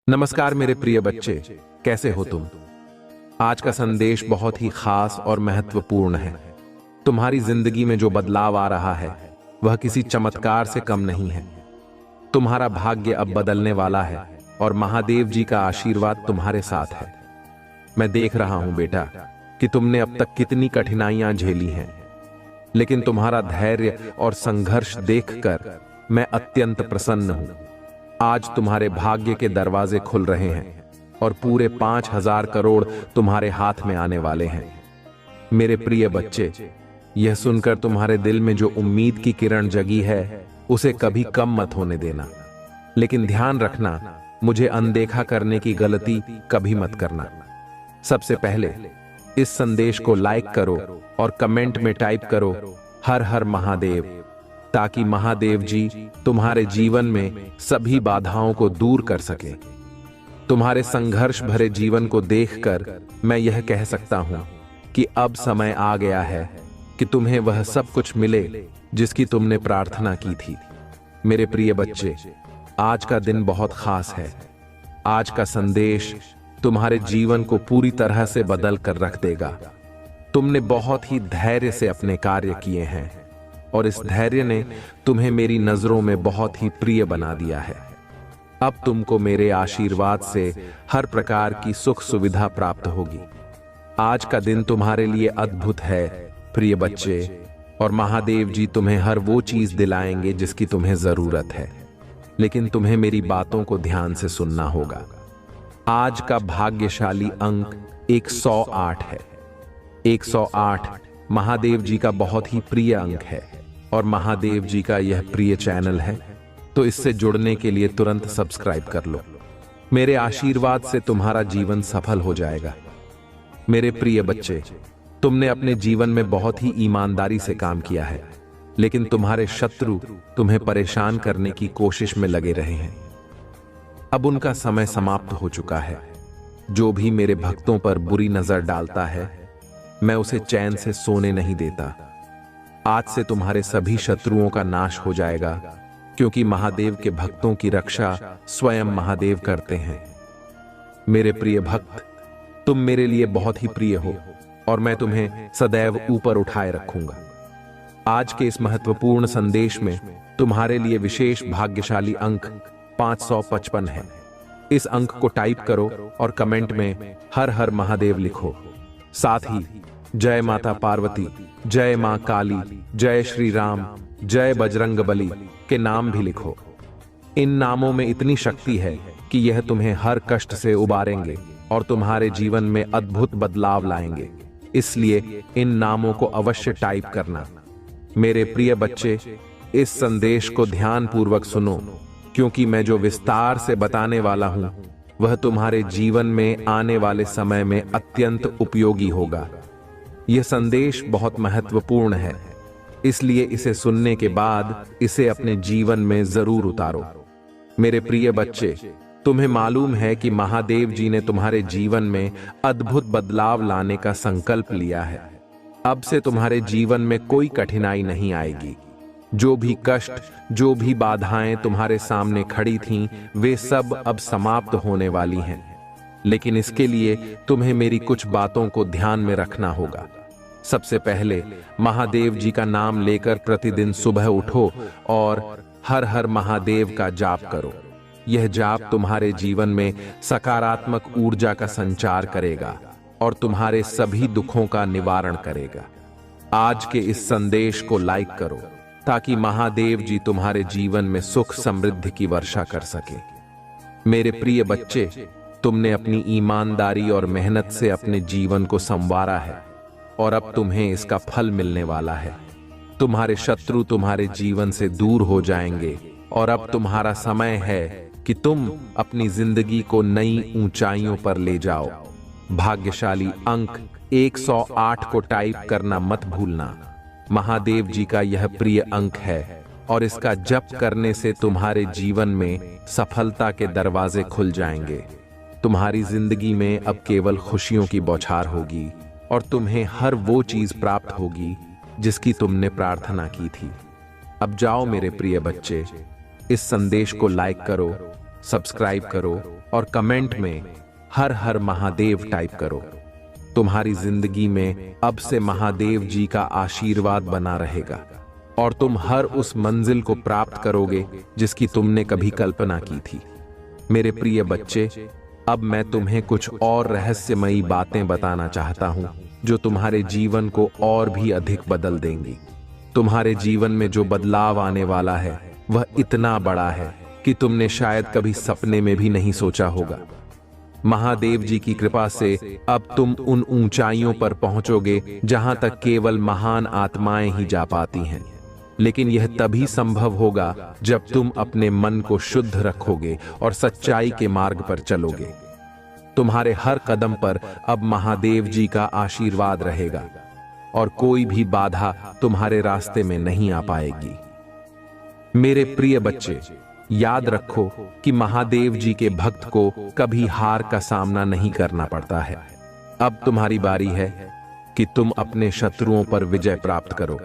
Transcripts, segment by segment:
नमस्कार मेरे प्रिय बच्चे, कैसे हो तुम। आज का संदेश बहुत ही खास और महत्वपूर्ण है। तुम्हारी जिंदगी में जो बदलाव आ रहा है वह किसी चमत्कार से कम नहीं है। तुम्हारा भाग्य अब बदलने वाला है और महादेव जी का आशीर्वाद तुम्हारे साथ है। मैं देख रहा हूं बेटा कि तुमने अब तक कितनी कठिनाइयां झेली हैं, लेकिन तुम्हारा धैर्य और संघर्ष देखकर मैं अत्यंत प्रसन्न हूं। आज तुम्हारे भाग्य के दरवाजे खुल रहे हैं और पूरे 5,000 करोड़ तुम्हारे हाथ में आने वाले हैं। मेरे प्रिय बच्चे, यह सुनकर तुम्हारे दिल में जो उम्मीद की किरण जगी है उसे कभी कम मत होने देना। लेकिन ध्यान रखना, मुझे अनदेखा करने की गलती कभी मत करना। सबसे पहले इस संदेश को लाइक करो और कमेंट में टाइप करो हर हर महादेव, ताकि महादेव जी तुम्हारे जीवन में सभी बाधाओं को दूर कर सके। तुम्हारे संघर्ष भरे जीवन को देखकर मैं यह कह सकता हूं कि अब समय आ गया है कि तुम्हें वह सब कुछ मिले जिसकी तुमने प्रार्थना की थी। मेरे प्रिय बच्चे, आज का दिन बहुत खास है। आज का संदेश तुम्हारे जीवन को पूरी तरह से बदल कर रख देगा। तुमने बहुत ही धैर्य से अपने कार्य किए हैं और इस धैर्य ने तुम्हें मेरी नजरों में बहुत ही प्रिय बना दिया है। अब तुमको मेरे आशीर्वाद से हर प्रकार की सुख सुविधा प्राप्त होगी। आज का दिन तुम्हारे लिए अद्भुत है प्रिय बच्चे, और महादेव जी तुम्हें हर वो चीज दिलाएंगे जिसकी तुम्हें जरूरत है। लेकिन तुम्हें मेरी बातों को ध्यान से सुनना होगा। आज का भाग्यशाली अंक 108 है। 108 महादेव जी का बहुत ही प्रिय अंक है और महादेव जी का यह प्रिय चैनल है, तो इससे जुड़ने के लिए तुरंत सब्सक्राइब कर लो। मेरे आशीर्वाद से तुम्हारा जीवन सफल हो जाएगा। मेरे प्रिय बच्चे, तुमने अपने जीवन में बहुत ही ईमानदारी से काम किया है, लेकिन तुम्हारे शत्रु तुम्हें परेशान करने की कोशिश में लगे रहे हैं। अब उनका समय समाप्त हो चुका है। जो भी मेरे भक्तों पर बुरी नजर डालता है, मैं उसे चैन से सोने नहीं देता। आज से तुम्हारे सभी शत्रुओं का नाश हो जाएगा, क्योंकि महादेव के भक्तों की रक्षा स्वयं महादेव करते हैं। मेरे प्रिय भक्त, तुम मेरे लिए बहुत ही प्रिय हो और मैं तुम्हें सदैव ऊपर उठाए रखूंगा। आज के इस महत्वपूर्ण संदेश में तुम्हारे लिए विशेष भाग्यशाली अंक 555 है। इस अंक को टाइप करो और कमेंट में हर हर महादेव लिखो। साथ ही जय माता पार्वती, जय मां काली, जय श्री राम, जय बजरंगबली के नाम भी लिखो। इन नामों में इतनी शक्ति है कि यह तुम्हें हर कष्ट से उबारेंगे और तुम्हारे जीवन में अद्भुत बदलाव लाएंगे। इसलिए इन नामों को अवश्य टाइप करना। मेरे प्रिय बच्चे, इस संदेश को ध्यान पूर्वक सुनो, क्योंकि मैं जो विस्तार से बताने वाला हूं वह तुम्हारे जीवन में आने वाले समय में अत्यंत उपयोगी होगा। यह संदेश बहुत महत्वपूर्ण है, इसलिए इसे सुनने के बाद इसे अपने जीवन में जरूर उतारो। मेरे प्रिय बच्चे, तुम्हें मालूम है कि महादेव जी ने तुम्हारे जीवन में अद्भुत बदलाव लाने का संकल्प लिया है। अब से तुम्हारे जीवन में कोई कठिनाई नहीं आएगी। जो भी कष्ट, जो भी बाधाएं तुम्हारे सामने खड़ी थीं, वे सब अब समाप्त होने वाली हैं। लेकिन इसके लिए तुम्हें मेरी कुछ बातों को ध्यान में रखना होगा। सबसे पहले महादेव जी का नाम लेकर प्रतिदिन सुबह उठो और हर हर महादेव का जाप करो। यह जाप तुम्हारे जीवन में सकारात्मक ऊर्जा का संचार करेगा और तुम्हारे सभी दुखों का निवारण करेगा। आज के इस संदेश को लाइक करो ताकि महादेव जी तुम्हारे जीवन में सुख समृद्धि की वर्षा कर सके। मेरे प्रिय बच्चे, तुमने अपनी ईमानदारी और मेहनत से अपने जीवन को संवारा है और अब तुम्हें इसका फल मिलने वाला है। तुम्हारे शत्रु तुम्हारे जीवन से दूर हो जाएंगे और अब तुम्हारा समय है कि तुम अपनी जिंदगी को नई ऊंचाइयों पर ले जाओ। भाग्यशाली अंक 108 को टाइप करना मत भूलना। महादेव जी का यह प्रिय अंक है और इसका जप करने से तुम्हारे जीवन में सफलता के दरवाजे खुल जाएंगे। तुम्हारी जिंदगी में अब केवल खुशियों की बौछार होगी और तुम्हें हर वो चीज प्राप्त होगी जिसकी तुमने प्रार्थना की थी। अब जाओ मेरे प्रिय बच्चे, इस संदेश को लाइक करो, सब्सक्राइब करो और कमेंट में हर हर महादेव टाइप करो। तुम्हारी जिंदगी में अब से महादेव जी का आशीर्वाद बना रहेगा और तुम हर उस मंजिल को प्राप्त करोगे जिसकी तुमने कभी कल्पना की थी। मेरे प्रिय बच्चे, अब मैं तुम्हें कुछ और रहस्यमयी बातें बताना चाहता हूं जो तुम्हारे जीवन को और भी अधिक बदल देंगी। तुम्हारे जीवन में जो बदलाव आने वाला है वह इतना बड़ा है कि तुमने शायद कभी सपने में भी नहीं सोचा होगा। महादेव जी की कृपा से अब तुम उन ऊंचाइयों पर पहुंचोगे जहां तक केवल महान आत्माएं ही जा पाती हैं। लेकिन यह तभी संभव होगा जब तुम अपने मन को शुद्ध रखोगे और सच्चाई के मार्ग पर चलोगे। तुम्हारे हर कदम पर अब महादेव जी का आशीर्वाद रहेगा और कोई भी बाधा तुम्हारे रास्ते में नहीं आ पाएगी। मेरे प्रिय बच्चे, याद रखो कि महादेव जी के भक्त को कभी हार का सामना नहीं करना पड़ता है। अब तुम्हारी बारी है कि तुम अपने शत्रुओं पर विजय प्राप्त करो।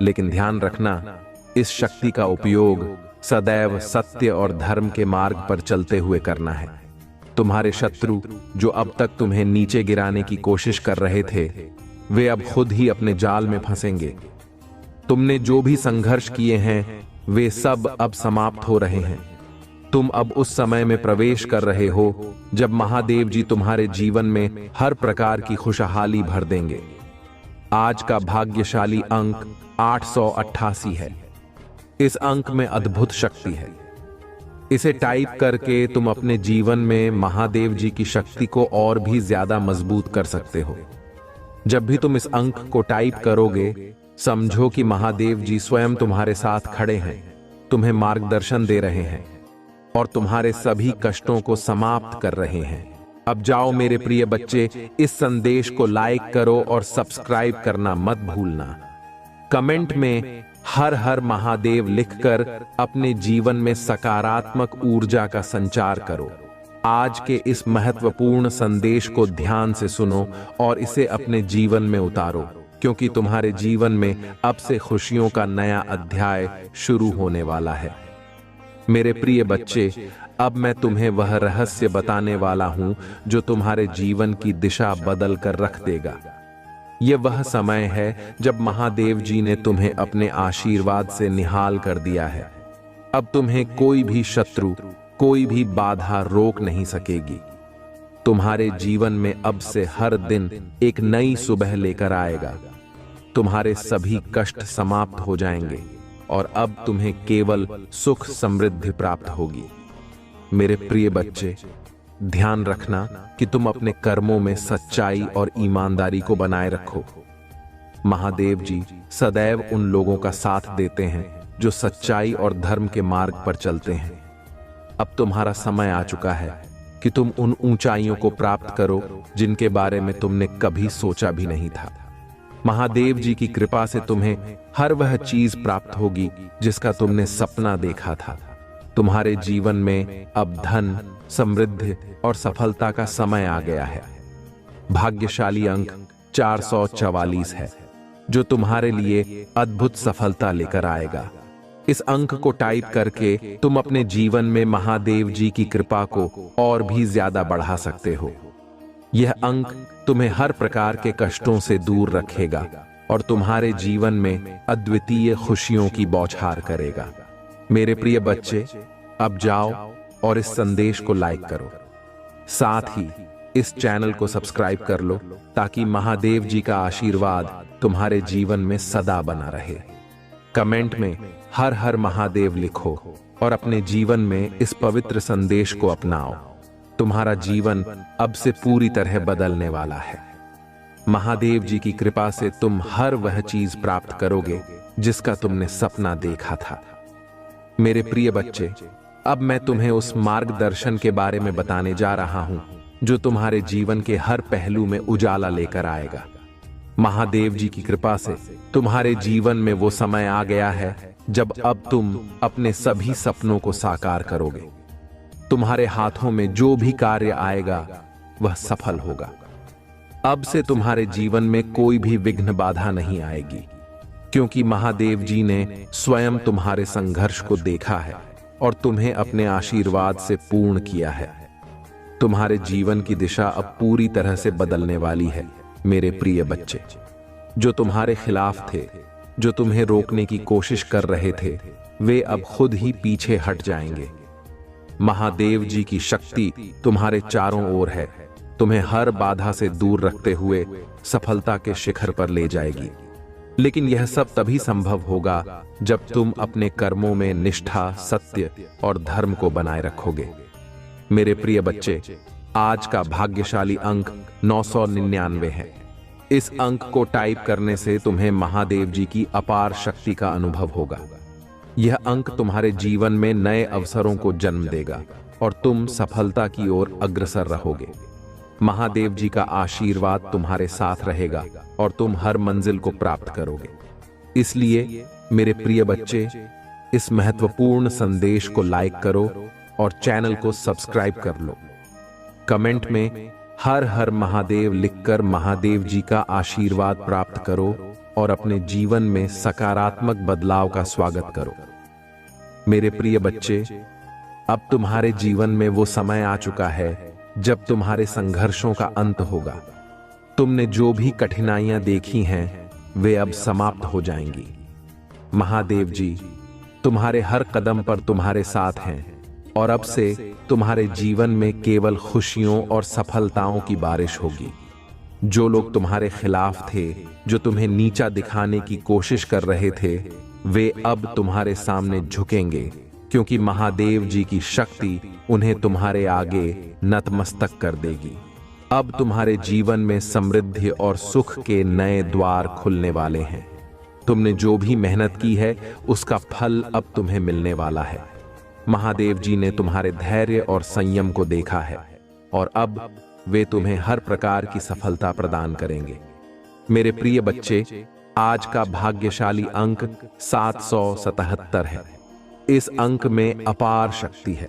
लेकिन ध्यान रखना, इस शक्ति का उपयोग सदैव सत्य और धर्म के मार्ग पर चलते हुए करना है। तुम्हारे शत्रु जो अब तक तुम्हें नीचे गिराने की कोशिश कर रहे थे, वे अब खुद ही अपने जाल में फंसेंगे। तुमने जो भी संघर्ष किए हैं वे सब अब समाप्त हो रहे हैं। तुम अब उस समय में प्रवेश कर रहे हो जब महादेव जी तुम्हारे जीवन में हर प्रकार की खुशहाली भर देंगे। आज का भाग्यशाली अंक 888 है। इस अंक में अद्भुत शक्ति है। इसे टाइप करके तुम अपने जीवन में महादेव जी की शक्ति को और भी ज्यादा मजबूत कर सकते हो। जब भी तुम इस अंक को टाइप करोगे, समझो कि महादेव जी स्वयं तुम्हारे साथ खड़े हैं, तुम्हें मार्गदर्शन दे रहे हैं और तुम्हारे सभी कष्टों को समाप्त कर रहे हैं। अब जाओ मेरे प्रिय बच्चे, इस संदेश को लाइक करो और सब्सक्राइब करना मत भूलना। कमेंट में हर हर महादेव लिखकर अपने जीवन में सकारात्मक ऊर्जा का संचार करो। आज के इस महत्वपूर्ण संदेश को ध्यान से सुनो और इसे अपने जीवन में उतारो, क्योंकि तुम्हारे जीवन में अब से खुशियों का नया अध्याय शुरू होने वाला है। मेरे प्रिय बच्चे, अब मैं तुम्हें वह रहस्य बताने वाला हूं जो तुम्हारे जीवन की दिशा बदल कर रख देगा। यह वह समय है जब महादेव जी ने तुम्हें अपने आशीर्वाद से निहाल कर दिया है। अब तुम्हें कोई भी शत्रु, कोई भी बाधा रोक नहीं सकेगी। तुम्हारे जीवन में अब से हर दिन एक नई सुबह लेकर आएगा। तुम्हारे सभी कष्ट समाप्त हो जाएंगे और अब तुम्हें केवल सुख समृद्धि प्राप्त होगी। मेरे प्रिय बच्चे, ध्यान रखना कि तुम अपने कर्मों में सच्चाई और ईमानदारी को बनाए रखो। महादेव जी सदैव उन लोगों का साथ देते हैं जो सच्चाई और धर्म के मार्ग पर चलते हैं। अब तुम्हारा समय आ चुका है कि तुम उन ऊंचाइयों को प्राप्त करो जिनके बारे में तुमने कभी सोचा भी नहीं था। महादेव जी की कृपा से तुम्हें हर वह चीज प्राप्त होगी जिसका तुमने सपना देखा था। तुम्हारे जीवन में अब धन, समृद्धि और सफलता का समय आ गया है। भाग्यशाली अंक 444 है जो तुम्हारे लिए अद्भुत सफलता लेकर आएगा। इस अंक को टाइप करके तुम अपने जीवन में महादेव जी की कृपा को और भी ज्यादा बढ़ा सकते हो। यह अंक तुम्हें हर प्रकार के कष्टों से दूर रखेगा और तुम्हारे जीवन में अद्वितीय खुशियों की बौछार करेगा। मेरे प्रिय बच्चे, अब जाओ और इस संदेश को लाइक करो। साथ ही इस चैनल को सब्सक्राइब कर लो ताकि महादेव जी का आशीर्वाद तुम्हारे जीवन में सदा बना रहे। कमेंट में हर हर महादेव लिखो और अपने जीवन में इस पवित्र संदेश को अपनाओ। तुम्हारा जीवन अब से पूरी तरह बदलने वाला है। महादेव जी की कृपा से तुम हर वह चीज प्राप्त करोगे जिसका तुमने सपना देखा था। मेरे प्रिय बच्चे, अब मैं तुम्हें उस मार्गदर्शन के बारे में बताने जा रहा हूं जो तुम्हारे जीवन के हर पहलू में उजाला लेकर आएगा। महादेव जी की कृपा से तुम्हारे जीवन में वो समय आ गया है जब अब तुम अपने सभी सपनों को साकार करोगे। तुम्हारे हाथों में जो भी कार्य आएगा वह सफल होगा। अब से तुम्हारे जीवन में कोई भी विघ्न बाधा नहीं आएगी, क्योंकि महादेव जी ने स्वयं तुम्हारे संघर्ष को देखा है और तुम्हें अपने आशीर्वाद से पूर्ण किया है। तुम्हारे जीवन की दिशा अब पूरी तरह से बदलने वाली है मेरे प्रिय बच्चे। जो तुम्हारे खिलाफ थे, जो तुम्हें रोकने की कोशिश कर रहे थे, वे अब खुद ही पीछे हट जाएंगे। महादेव जी की शक्ति तुम्हारे चारों ओर है, तुम्हें हर बाधा से दूर रखते हुए सफलता के शिखर पर ले जाएगी। लेकिन यह सब तभी संभव होगा जब तुम अपने कर्मों में निष्ठा, सत्य और धर्म को बनाए रखोगे। मेरे प्रिय बच्चे, आज का भाग्यशाली अंक 999 है। इस अंक को टाइप करने से तुम्हें महादेव जी की अपार शक्ति का अनुभव होगा। यह अंक तुम्हारे जीवन में नए अवसरों को जन्म देगा और तुम सफलता की ओर अग्रसर रहोगे। महादेव जी का आशीर्वाद तुम्हारे साथ रहेगा और तुम हर मंजिल को प्राप्त करोगे। इसलिए मेरे प्रिय बच्चे, इस महत्वपूर्ण संदेश को लाइक करो और चैनल को सब्सक्राइब कर लो। कमेंट में हर हर महादेव लिखकर महादेव जी का आशीर्वाद प्राप्त करो और अपने जीवन में सकारात्मक बदलाव का स्वागत करो। मेरे प्रिय बच्चे, अब तुम्हारे जीवन में वो समय आ चुका है जब तुम्हारे संघर्षों का अंत होगा। तुमने जो भी कठिनाइयां देखी हैं, वे अब समाप्त हो जाएंगी। महादेव जी तुम्हारे हर कदम पर तुम्हारे साथ हैं और अब से तुम्हारे जीवन में केवल खुशियों और सफलताओं की बारिश होगी। जो लोग तुम्हारे खिलाफ थे, जो तुम्हें नीचा दिखाने की कोशिश कर रहे थे, वे अब तुम्हारे सामने झुकेंगे, क्योंकि महादेव जी की शक्ति उन्हें तुम्हारे आगे नतमस्तक कर देगी। अब तुम्हारे जीवन में समृद्धि और सुख के नए द्वार खुलने वाले हैं। तुमने जो भी मेहनत की है, उसका फल अब तुम्हें मिलने वाला है। महादेव जी ने तुम्हारे धैर्य और संयम को देखा है और अब वे तुम्हें हर प्रकार की सफलता प्रदान करेंगे। मेरे प्रिय बच्चे, आज का भाग्यशाली अंक 777 है। इस अंक में अपार शक्ति है।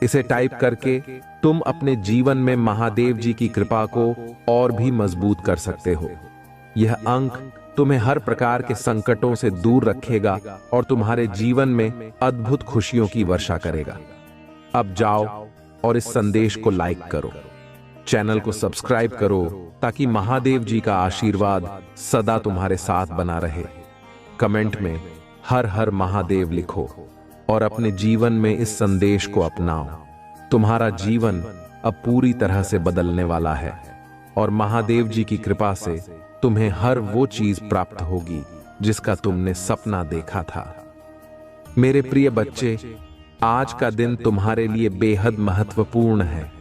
इसे टाइप करके तुम अपने जीवन में महादेव जी की कृपा को और भी मजबूत कर सकते हो। यह अंक तुम्हें हर प्रकार के संकटों से दूर रखेगा और तुम्हारे जीवन में अद्भुत खुशियों की वर्षा करेगा। अब जाओ और इस संदेश को लाइक करो, चैनल को सब्सक्राइब करो, ताकि महादेव जी का आशीर्वाद सदा तुम्हारे साथ बना रहे। कमेंट में हर हर महादेव लिखो और अपने जीवन में इस संदेश को अपनाओ। तुम्हारा जीवन अब पूरी तरह से बदलने वाला है और महादेव जी की कृपा से तुम्हें हर वो चीज प्राप्त होगी जिसका तुमने सपना देखा था। मेरे प्रिय बच्चे, आज का दिन तुम्हारे लिए बेहद महत्वपूर्ण है।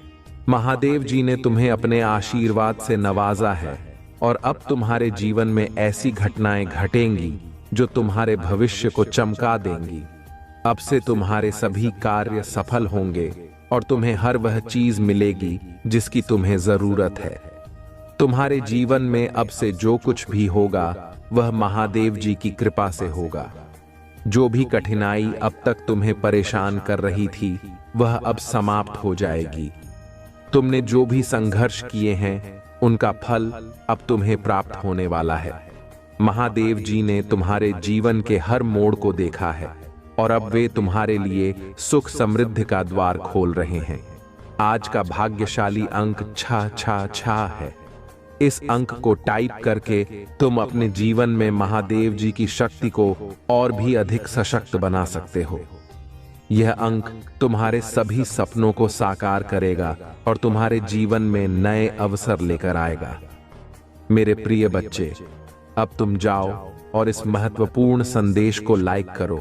महादेव जी ने तुम्हें अपने आशीर्वाद से नवाजा है और अब तुम्हारे जीवन में ऐसी घटनाएं घटेंगी जो तुम्हारे भविष्य को चमका देंगी। अब से तुम्हारे सभी कार्य सफल होंगे और तुम्हें हर वह चीज मिलेगी जिसकी तुम्हें जरूरत है। तुम्हारे जीवन में अब से जो कुछ भी होगा, वह महादेव जी की कृपा से होगा। जो भी कठिनाई अब तक तुम्हें परेशान कर रही थी, वह अब समाप्त हो जाएगी। तुमने जो भी संघर्ष किए हैं, उनका फल अब तुम्हें प्राप्त होने वाला है। महादेव जी ने तुम्हारे जीवन के हर मोड़ को देखा है और अब वे तुम्हारे लिए सुख समृद्धि का द्वार खोल रहे हैं। आज का भाग्यशाली अंक 666 है। इस अंक को टाइप करके तुम अपने जीवन में महादेव जी की शक्ति को और भी अधिक सशक्त बना सकते हो। यह अंक तुम्हारे सभी सपनों को साकार करेगा और तुम्हारे जीवन में नए अवसर लेकर आएगा। मेरे प्रिय बच्चे, अब तुम जाओ और इस महत्वपूर्ण संदेश को लाइक करो,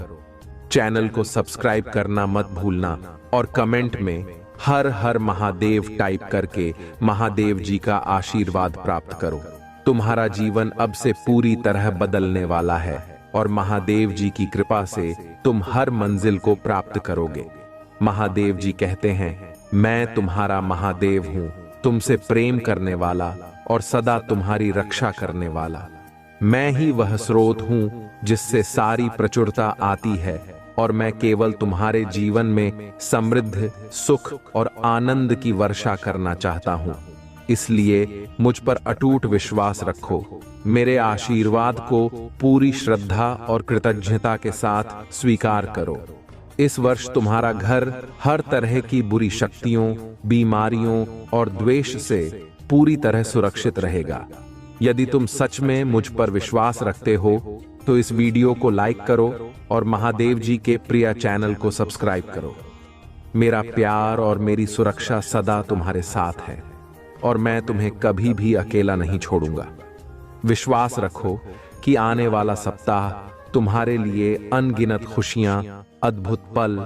चैनल को सब्सक्राइब करना मत भूलना और कमेंट में हर हर महादेव टाइप करके महादेव जी का आशीर्वाद प्राप्त करो। तुम्हारा जीवन अब से पूरी तरह बदलने वाला है और महादेव जी की कृपा से तुम हर मंजिल को प्राप्त करोगे। महादेव जी कहते हैं, मैं तुम्हारा महादेव हूँ, तुमसे प्रेम करने वाला और सदा तुम्हारी रक्षा करने वाला। मैं ही वह स्रोत हूँ जिससे सारी प्रचुरता आती है और मैं केवल तुम्हारे जीवन में समृद्ध, सुख और आनंद की वर्षा करना चाहता हूँ। इसलिए मुझ पर अटूट विश्वास रखो। मेरे आशीर्वाद को पूरी श्रद्धा और कृतज्ञता के साथ स्वीकार करो। इस वर्ष तुम्हारा घर हर तरह की बुरी शक्तियों, बीमारियों और द्वेष से पूरी तरह सुरक्षित रहेगा। यदि तुम सच में मुझ पर विश्वास रखते हो तो इस वीडियो को लाइक करो और महादेव जी के प्रिय चैनल को सब्सक्राइब करो। मेरा प्यार और मेरी सुरक्षा सदा तुम्हारे साथ है और मैं तुम्हें कभी भी अकेला नहीं छोड़ूंगा। विश्वास रखो कि आने वाला सप्ताह तुम्हारे लिए अनगिनत खुशियां, अद्भुत पल,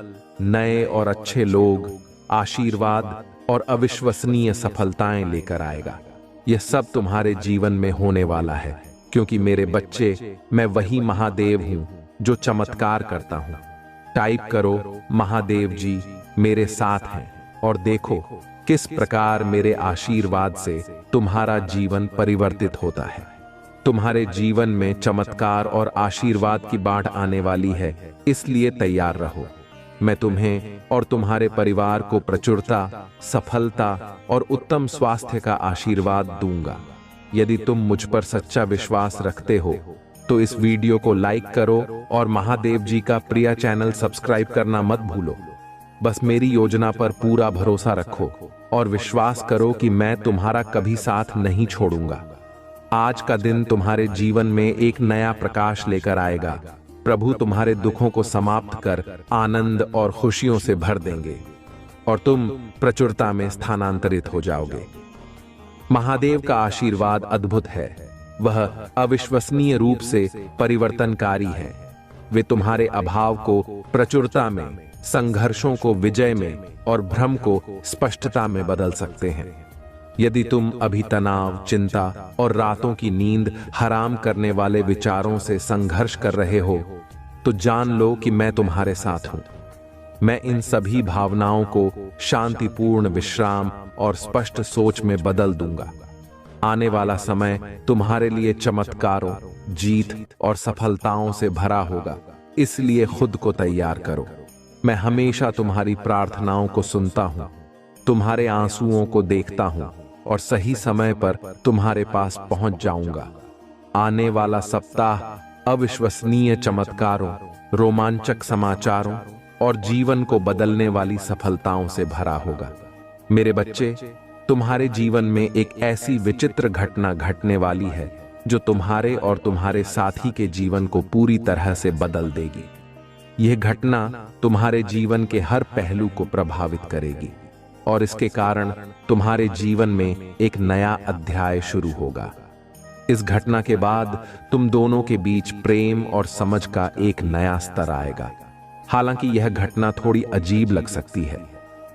नए और अच्छे लोग, आशीर्वाद और अविश्वसनीय सफलताएं लेकर आएगा। यह सब तुम्हारे जीवन में होने वाला है, क्योंकि मेरे बच्चे, मैं वही महादेव हूं जो चमत्कार करता हूं। टाइप करो महादेव जी मेरे साथ हैं और देखो किस प्रकार मेरे आशीर्वाद से तुम्हारा जीवन परिवर्तित होता है। तुम्हारे जीवन में चमत्कार और आशीर्वाद की बाढ़ आने वाली है, इसलिए तैयार रहो। मैं तुम्हें और तुम्हारे परिवार को प्रचुरता, सफलता और उत्तम स्वास्थ्य का आशीर्वाद दूंगा। यदि तुम मुझ पर सच्चा विश्वास रखते हो तो इस वीडियो को लाइक करो और महादेव जी का प्रिय चैनल सब्सक्राइब करना मत भूलो। बस मेरी योजना पर पूरा भरोसा रखो और विश्वास करो कि मैं तुम्हारा कभी साथ नहीं छोड़ूंगा। आज का दिन तुम्हारे जीवन में एक नया प्रकाश लेकर आएगा। प्रभु तुम्हारे दुखों को समाप्त कर आनंद और खुशियों से भर देंगे और तुम प्रचुरता में स्थानांतरित हो जाओगे। महादेव का आशीर्वाद अद्भुत है। वह अविश्वसनीय रूप से परिवर्तनकारी है। वे तुम्हारे अभाव को प्रचुरता में, संघर्षों को विजय में और भ्रम को स्पष्टता में बदल सकते हैं। यदि तुम अभी तनाव, चिंता और रातों की नींद हराम करने वाले विचारों से संघर्ष कर रहे हो तो जान लो कि मैं तुम्हारे साथ हूं। मैं इन सभी भावनाओं को शांतिपूर्ण विश्राम और स्पष्ट सोच में बदल दूंगा। आने वाला समय तुम्हारे लिए चमत्कारों, जीत और सफलताओं से भरा होगा, इसलिए खुद को तैयार करो। मैं हमेशा तुम्हारी प्रार्थनाओं को सुनता हूं, तुम्हारे आंसुओं को देखता हूं और सही समय पर तुम्हारे पास पहुंच जाऊंगा। आने वाला सप्ताह अविश्वसनीय चमत्कारों, रोमांचक समाचारों और जीवन को बदलने वाली सफलताओं से भरा होगा। मेरे बच्चे, तुम्हारे जीवन में एक ऐसी विचित्र घटना घटने वाली है जो तुम्हारे और तुम्हारे साथी के जीवन को पूरी तरह से बदल देगी। यह घटना तुम्हारे जीवन के हर पहलू को प्रभावित करेगी और इसके कारण तुम्हारे जीवन में एक नया अध्याय शुरू होगा। इस घटना के बाद तुम दोनों के बीच प्रेम और समझ का एक नया स्तर आएगा। हालांकि यह घटना थोड़ी अजीब लग सकती है,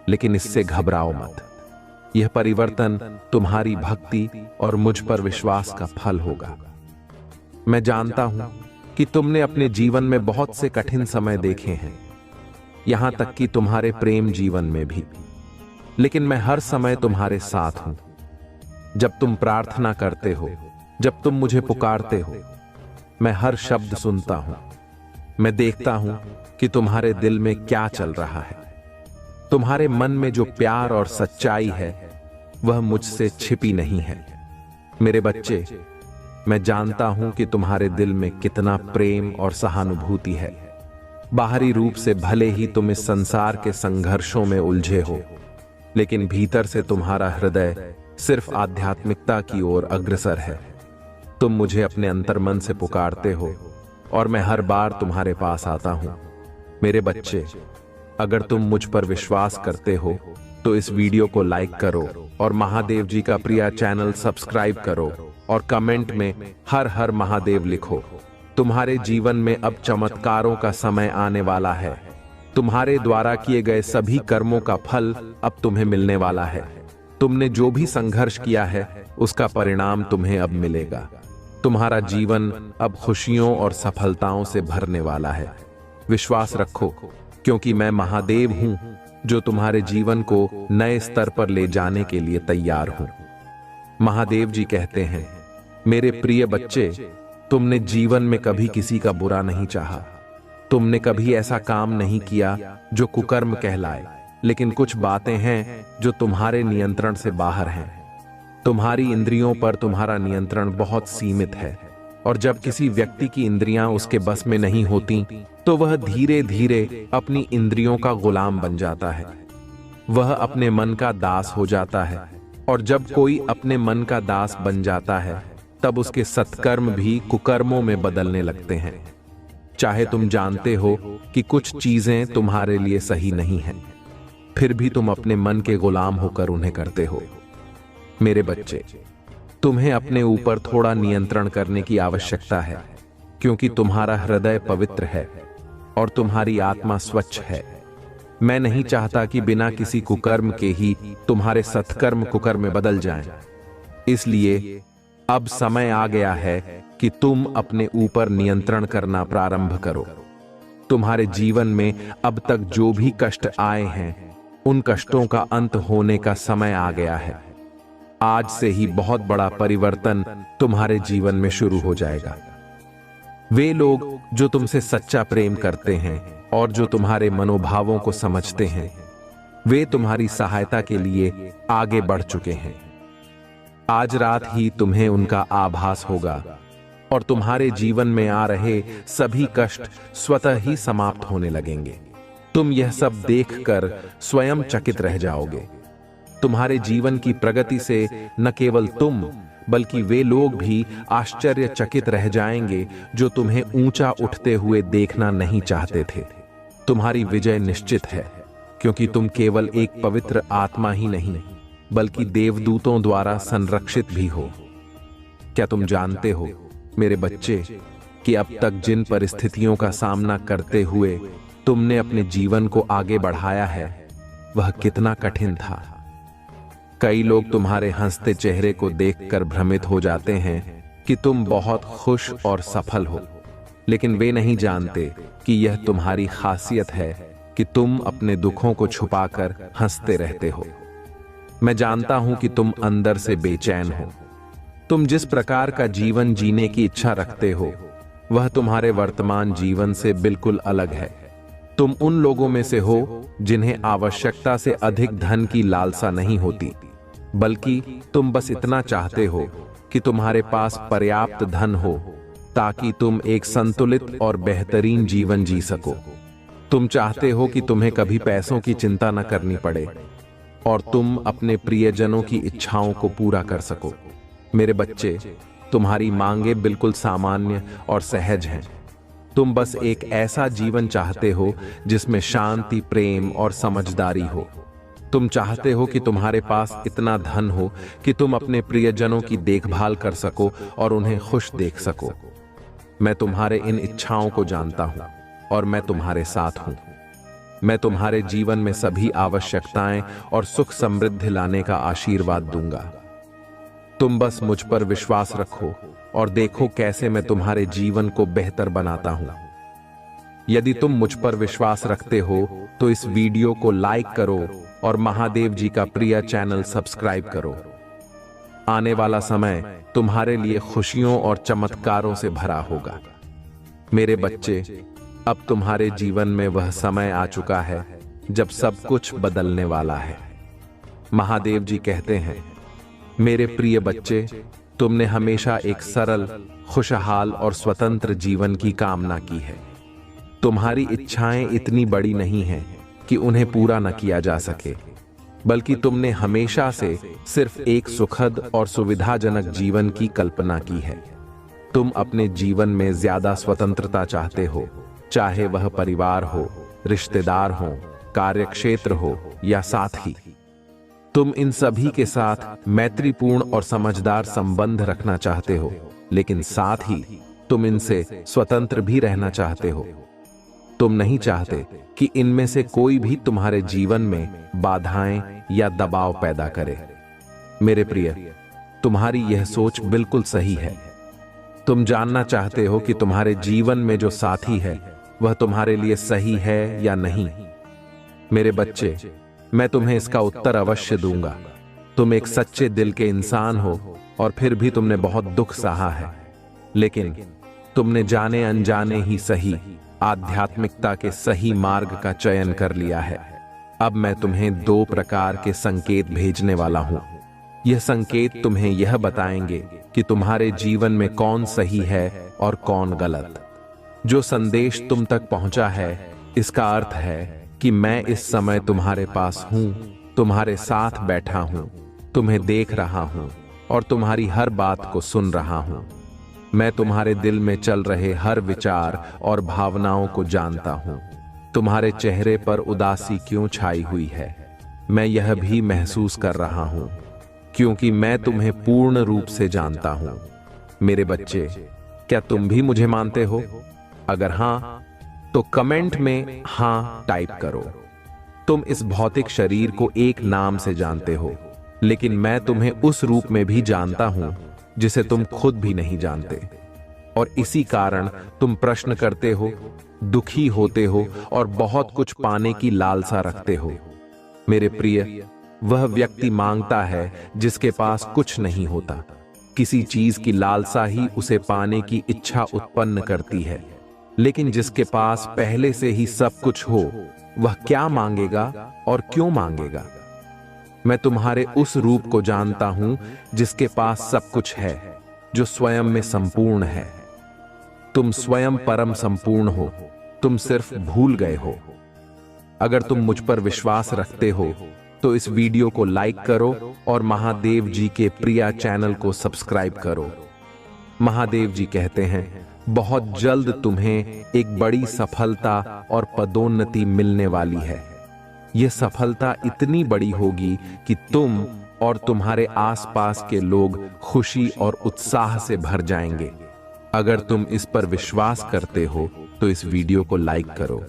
लेकिन इससे घबराओ मत। यह परिवर्तन तुम्हारी भक्ति और मुझ पर विश्वास का फल होगा। मैं जानता हूं कि तुमने अपने जीवन में बहुत से कठिन समय देखे हैं, यहां तक कि तुम्हारे प्रेम जीवन में भी, लेकिन मैं हर समय तुम्हारे साथ हूं। जब तुम प्रार्थना करते हो, जब तुम मुझे पुकारते हो, मैं हर शब्द सुनता हूं। मैं देखता हूं कि तुम्हारे दिल में क्या चल रहा है। तुम्हारे मन में जो प्यार और सच्चाई है वह मुझसे छिपी नहीं है। मेरे बच्चे, मैं जानता हूं कि तुम्हारे दिल में कितना प्रेम और सहानुभूति है। बाहरी रूप से भले ही तुम इस संसार के संघर्षों में उलझे हो, लेकिन भीतर से तुम्हारा हृदय सिर्फ आध्यात्मिकता की ओर अग्रसर है। तुम मुझे अपने अंतर्मन से पुकारते हो और मैं हर बार तुम्हारे पास आता हूं। मेरे बच्चे, अगर तुम मुझ पर विश्वास करते हो तो इस वीडियो को लाइक करो और महादेव जी का प्रिय चैनल सब्सक्राइब करो और कमेंट में हर हर महादेव लिखो। तुम्हारे जीवन में अब चमत्कारों का समय आने वाला है। तुम्हारे द्वारा किए गए सभी कर्मों का फल अब तुम्हें मिलने वाला है। तुमने जो भी संघर्ष किया है उसका परिणाम तुम्हें अब मिलेगा। तुम्हारा जीवन अब खुशियों और सफलताओं से भरने वाला है। विश्वास रखो, क्योंकि मैं महादेव हूं जो तुम्हारे जीवन को नए स्तर पर ले जाने के लिए तैयार हूं। महादेव जी कहते हैं, मेरे प्रिय बच्चे, तुमने जीवन में कभी किसी का बुरा नहीं चाहा। तुमने कभी ऐसा काम नहीं किया जो कुकर्म कहलाए, लेकिन कुछ बातें हैं जो तुम्हारे नियंत्रण से बाहर हैं। तुम्हारी इंद्रियों पर तुम्हारा नियंत्रण बहुत सीमित है। और जब किसी व्यक्ति की इंद्रियां उसके बस में नहीं होती तो वह धीरे धीरे अपनी इंद्रियों का गुलाम बन जाता है। वह अपने मन का दास हो जाता है, और जब कोई अपने मन का दास बन जाता है तब उसके सत्कर्म भी कुकर्मों में बदलने लगते हैं। चाहे तुम जानते हो कि कुछ चीजें तुम्हारे लिए सही नहीं हैं, फिर भी तुम अपने मन के गुलाम होकर उन्हें करते हो। मेरे बच्चे, तुम्हें अपने ऊपर थोड़ा नियंत्रण करने की आवश्यकता है, क्योंकि तुम्हारा हृदय पवित्र है और तुम्हारी आत्मा स्वच्छ है। मैं नहीं चाहता कि बिना किसी कुकर्म के ही तुम्हारे सत्कर्म कुकर्म में बदल जाएं। इसलिए अब समय आ गया है कि तुम अपने ऊपर नियंत्रण करना प्रारंभ करो। तुम्हारे जीवन में अब तक जो भी कष्ट आए हैं, उन कष्टों का अंत होने का समय आ गया है। आज से ही बहुत बड़ा परिवर्तन तुम्हारे जीवन में शुरू हो जाएगा। वे लोग जो तुमसे सच्चा प्रेम करते हैं और जो तुम्हारे मनोभावों को समझते हैं, वे तुम्हारी सहायता के लिए आगे बढ़ चुके हैं। आज रात ही तुम्हें उनका आभास होगा और तुम्हारे जीवन में आ रहे सभी कष्ट स्वतः ही समाप्त होने लगेंगे। तुम यह सब देखकर स्वयं चकित रह जाओगे। तुम्हारे जीवन की प्रगति से न केवल तुम बल्कि वे लोग भी आश्चर्यचकित रह जाएंगे जो तुम्हें ऊंचा उठते हुए देखना नहीं चाहते थे। तुम्हारी विजय निश्चित है, क्योंकि तुम केवल एक पवित्र आत्मा ही नहीं बल्कि देवदूतों द्वारा संरक्षित भी हो। क्या तुम जानते हो मेरे बच्चे कि अब तक जिन परिस्थितियों का सामना करते हुए तुमने अपने जीवन को आगे बढ़ाया है, वह कितना कठिन था। कई लोग तुम्हारे हंसते चेहरे को देखकर भ्रमित हो जाते हैं कि तुम बहुत खुश और सफल हो, लेकिन वे नहीं जानते कि यह तुम्हारी खासियत है कि तुम अपने दुखों को छुपाकर हंसते रहते हो। मैं जानता हूं कि तुम अंदर से बेचैन हो। तुम जिस प्रकार का जीवन जीने की इच्छा रखते हो, वह तुम्हारे वर्तमान जीवन से बिल्कुल अलग है। तुम उन लोगों में से हो जिन्हें आवश्यकता से अधिक धन की लालसा नहीं होती, बल्कि तुम बस इतना चाहते हो कि तुम्हारे पास पर्याप्त धन हो ताकि तुम एक संतुलित और बेहतरीन जीवन जी सको। तुम चाहते हो कि तुम्हें कभी पैसों की चिंता न करनी पड़े और तुम अपने प्रियजनों की इच्छाओं को पूरा कर सको। मेरे बच्चे, तुम्हारी मांगे बिल्कुल सामान्य और सहज हैं। तुम बस एक ऐसा जीवन चाहते हो जिसमें शांति, प्रेम और समझदारी हो। तुम चाहते हो कि तुम्हारे पास इतना धन हो कि तुम अपने प्रियजनों की देखभाल कर सको और उन्हें खुश देख सको। मैं तुम्हारे इन इच्छाओं को जानता हूं और मैं तुम्हारे साथ हूं। मैं तुम्हारे जीवन में सभी आवश्यकताएं और सुख समृद्धि लाने का आशीर्वाद दूंगा। तुम बस मुझ पर विश्वास रखो और देखो कैसे मैं तुम्हारे जीवन को बेहतर बनाता हूं। यदि तुम मुझ पर विश्वास रखते हो तो इस वीडियो को लाइक करो और महादेव जी का प्रिय चैनल सब्सक्राइब करो। आने वाला समय तुम्हारे लिए खुशियों और चमत्कारों से भरा होगा। मेरे बच्चे, अब तुम्हारे जीवन में वह समय आ चुका है जब सब कुछ बदलने वाला है। महादेव जी कहते हैं, मेरे प्रिय बच्चे, तुमने हमेशा एक सरल, खुशहाल और स्वतंत्र जीवन की कामना की है। तुम्हारी इच्छाएं इतनी बड़ी नहीं हैं कि उन्हें पूरा न किया जा सके, बल्कि तुमने हमेशा से सिर्फ एक सुखद और सुविधाजनक जीवन की कल्पना की है। तुम अपने जीवन में ज्यादा स्वतंत्रता चाहते हो, चाहे वह परिवार हो, रिश्तेदार हो, कार्यक्षेत्र हो या साथी। तुम इन सभी के साथ मैत्रीपूर्ण और समझदार संबंध रखना चाहते हो, लेकिन साथ ही तुम इनसे स्वतंत्र भी रहना चाहते हो। तुम नहीं चाहते कि इनमें से कोई भी तुम्हारे जीवन में बाधाएं या दबाव पैदा करे। मेरे प्रिय, तुम्हारी यह सोच बिल्कुल सही है। तुम जानना चाहते हो कि तुम्हारे जीवन में जो साथी है वह तुम्हारे लिए सही है या नहीं। मेरे बच्चे, मैं तुम्हें इसका उत्तर अवश्य दूंगा। तुम एक सच्चे दिल के इंसान हो और फिर भी तुमने बहुत दुख सहा है, लेकिन तुमने जाने अनजाने ही सही आध्यात्मिकता के सही मार्ग का चयन कर लिया है। अब मैं तुम्हें 2 प्रकार के संकेत भेजने वाला हूं। यह संकेत तुम्हें यह बताएंगे कि तुम्हारे जीवन में कौन सही है और कौन गलत। जो संदेश तुम तक पहुंचा है, इसका अर्थ है कि मैं इस समय तुम्हारे पास हूं, तुम्हारे साथ बैठा हूं, तुम्हें देख रहा हूं और तुम्हारी हर बात को सुन रहा हूं। मैं तुम्हारे दिल में चल रहे हर विचार और भावनाओं को जानता हूं। तुम्हारे चेहरे पर उदासी क्यों छाई हुई है, मैं यह भी महसूस कर रहा हूं, क्योंकि मैं तुम्हें पूर्ण रूप से जानता हूं। मेरे बच्चे, क्या तुम भी मुझे मानते हो? अगर हां, तो कमेंट में हां टाइप करो। तुम इस भौतिक शरीर को एक नाम से जानते हो, लेकिन मैं तुम्हें उस रूप में भी जानता हूं जिसे तुम खुद भी नहीं जानते। और इसी कारण तुम प्रश्न करते हो, दुखी होते हो और बहुत कुछ पाने की लालसा रखते हो। मेरे प्रिय, वह व्यक्ति मांगता है जिसके पास कुछ नहीं होता। किसी चीज की लालसा ही उसे पाने की इच्छा उत्पन्न करती है। लेकिन जिसके पास पहले से ही सब कुछ हो, वह क्या मांगेगा और क्यों मांगेगा? मैं तुम्हारे उस रूप को जानता हूं जिसके पास सब कुछ है, जो स्वयं में संपूर्ण है। तुम स्वयं परम संपूर्ण हो, तुम सिर्फ भूल गए हो। अगर तुम मुझ पर विश्वास रखते हो तो इस वीडियो को लाइक करो और महादेव जी के प्रिया चैनल को सब्सक्राइब करो। महादेव जी कहते हैं, बहुत जल्द तुम्हें एक बड़ी सफलता और पदोन्नति मिलने वाली है। यह सफलता इतनी बड़ी होगी कि तुम और तुम्हारे आसपास के लोग खुशी और उत्साह से भर जाएंगे। अगर तुम इस पर विश्वास करते हो तो इस वीडियो को लाइक करो।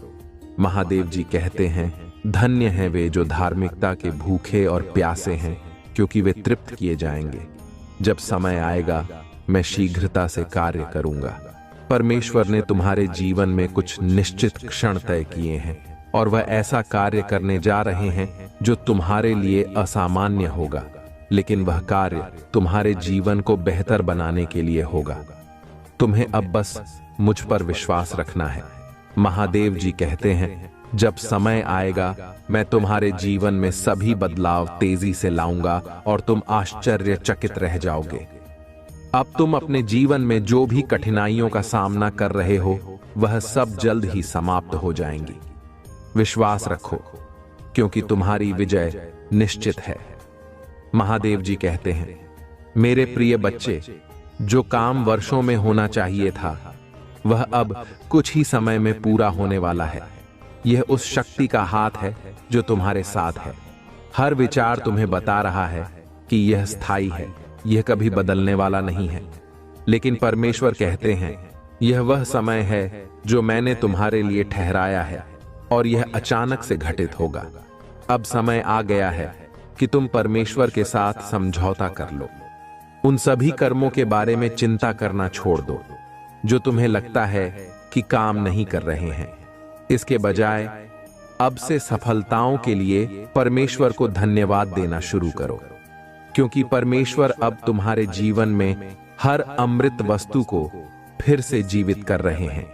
महादेव जी कहते हैं, धन्य हैं वे जो धार्मिकता के भूखे और प्यासे हैं, क्योंकि वे तृप्त किए जाएंगे। जब समय आएगा, मैं शीघ्रता से कार्य करूंगा। परमेश्वर ने तुम्हारे जीवन में कुछ निश्चित क्षण तय किए हैं और वह ऐसा कार्य करने जा रहे हैं जो तुम्हारे लिए असामान्य होगा, लेकिन वह कार्य तुम्हारे जीवन को बेहतर बनाने के लिए होगा। तुम्हें अब बस मुझ पर विश्वास रखना है। महादेव जी कहते हैं, जब समय आएगा, मैं तुम्हारे जीवन में सभी बदलाव तेजी से लाऊंगा और तुम आश्चर्यचकित रह जाओगे। अब तुम अपने जीवन में जो भी कठिनाइयों का सामना कर रहे हो, वह सब जल्द ही समाप्त हो जाएंगी। विश्वास रखो, क्योंकि तुम्हारी विजय निश्चित है। महादेव जी कहते हैं, मेरे प्रिय बच्चे, जो काम वर्षों में होना चाहिए था, वह अब कुछ ही समय में पूरा होने वाला है। यह उस शक्ति का हाथ है जो तुम्हारे साथ है। हर विचार तुम्हें बता रहा है कि यह स्थायी है, यह कभी बदलने वाला नहीं है। लेकिन परमेश्वर कहते हैं, यह वह समय है जो मैंने तुम्हारे लिए ठहराया है और यह अचानक से घटित होगा। अब समय आ गया है कि तुम परमेश्वर के साथ समझौता कर लो। उन सभी कर्मों के बारे में चिंता करना छोड़ दो जो तुम्हें लगता है कि काम नहीं कर रहे हैं। इसके बजाय अब से सफलताओं के लिए परमेश्वर को धन्यवाद देना शुरू करो, क्योंकि परमेश्वर अब तुम्हारे जीवन में हर अमृत वस्तु को फिर से जीवित कर रहे हैं।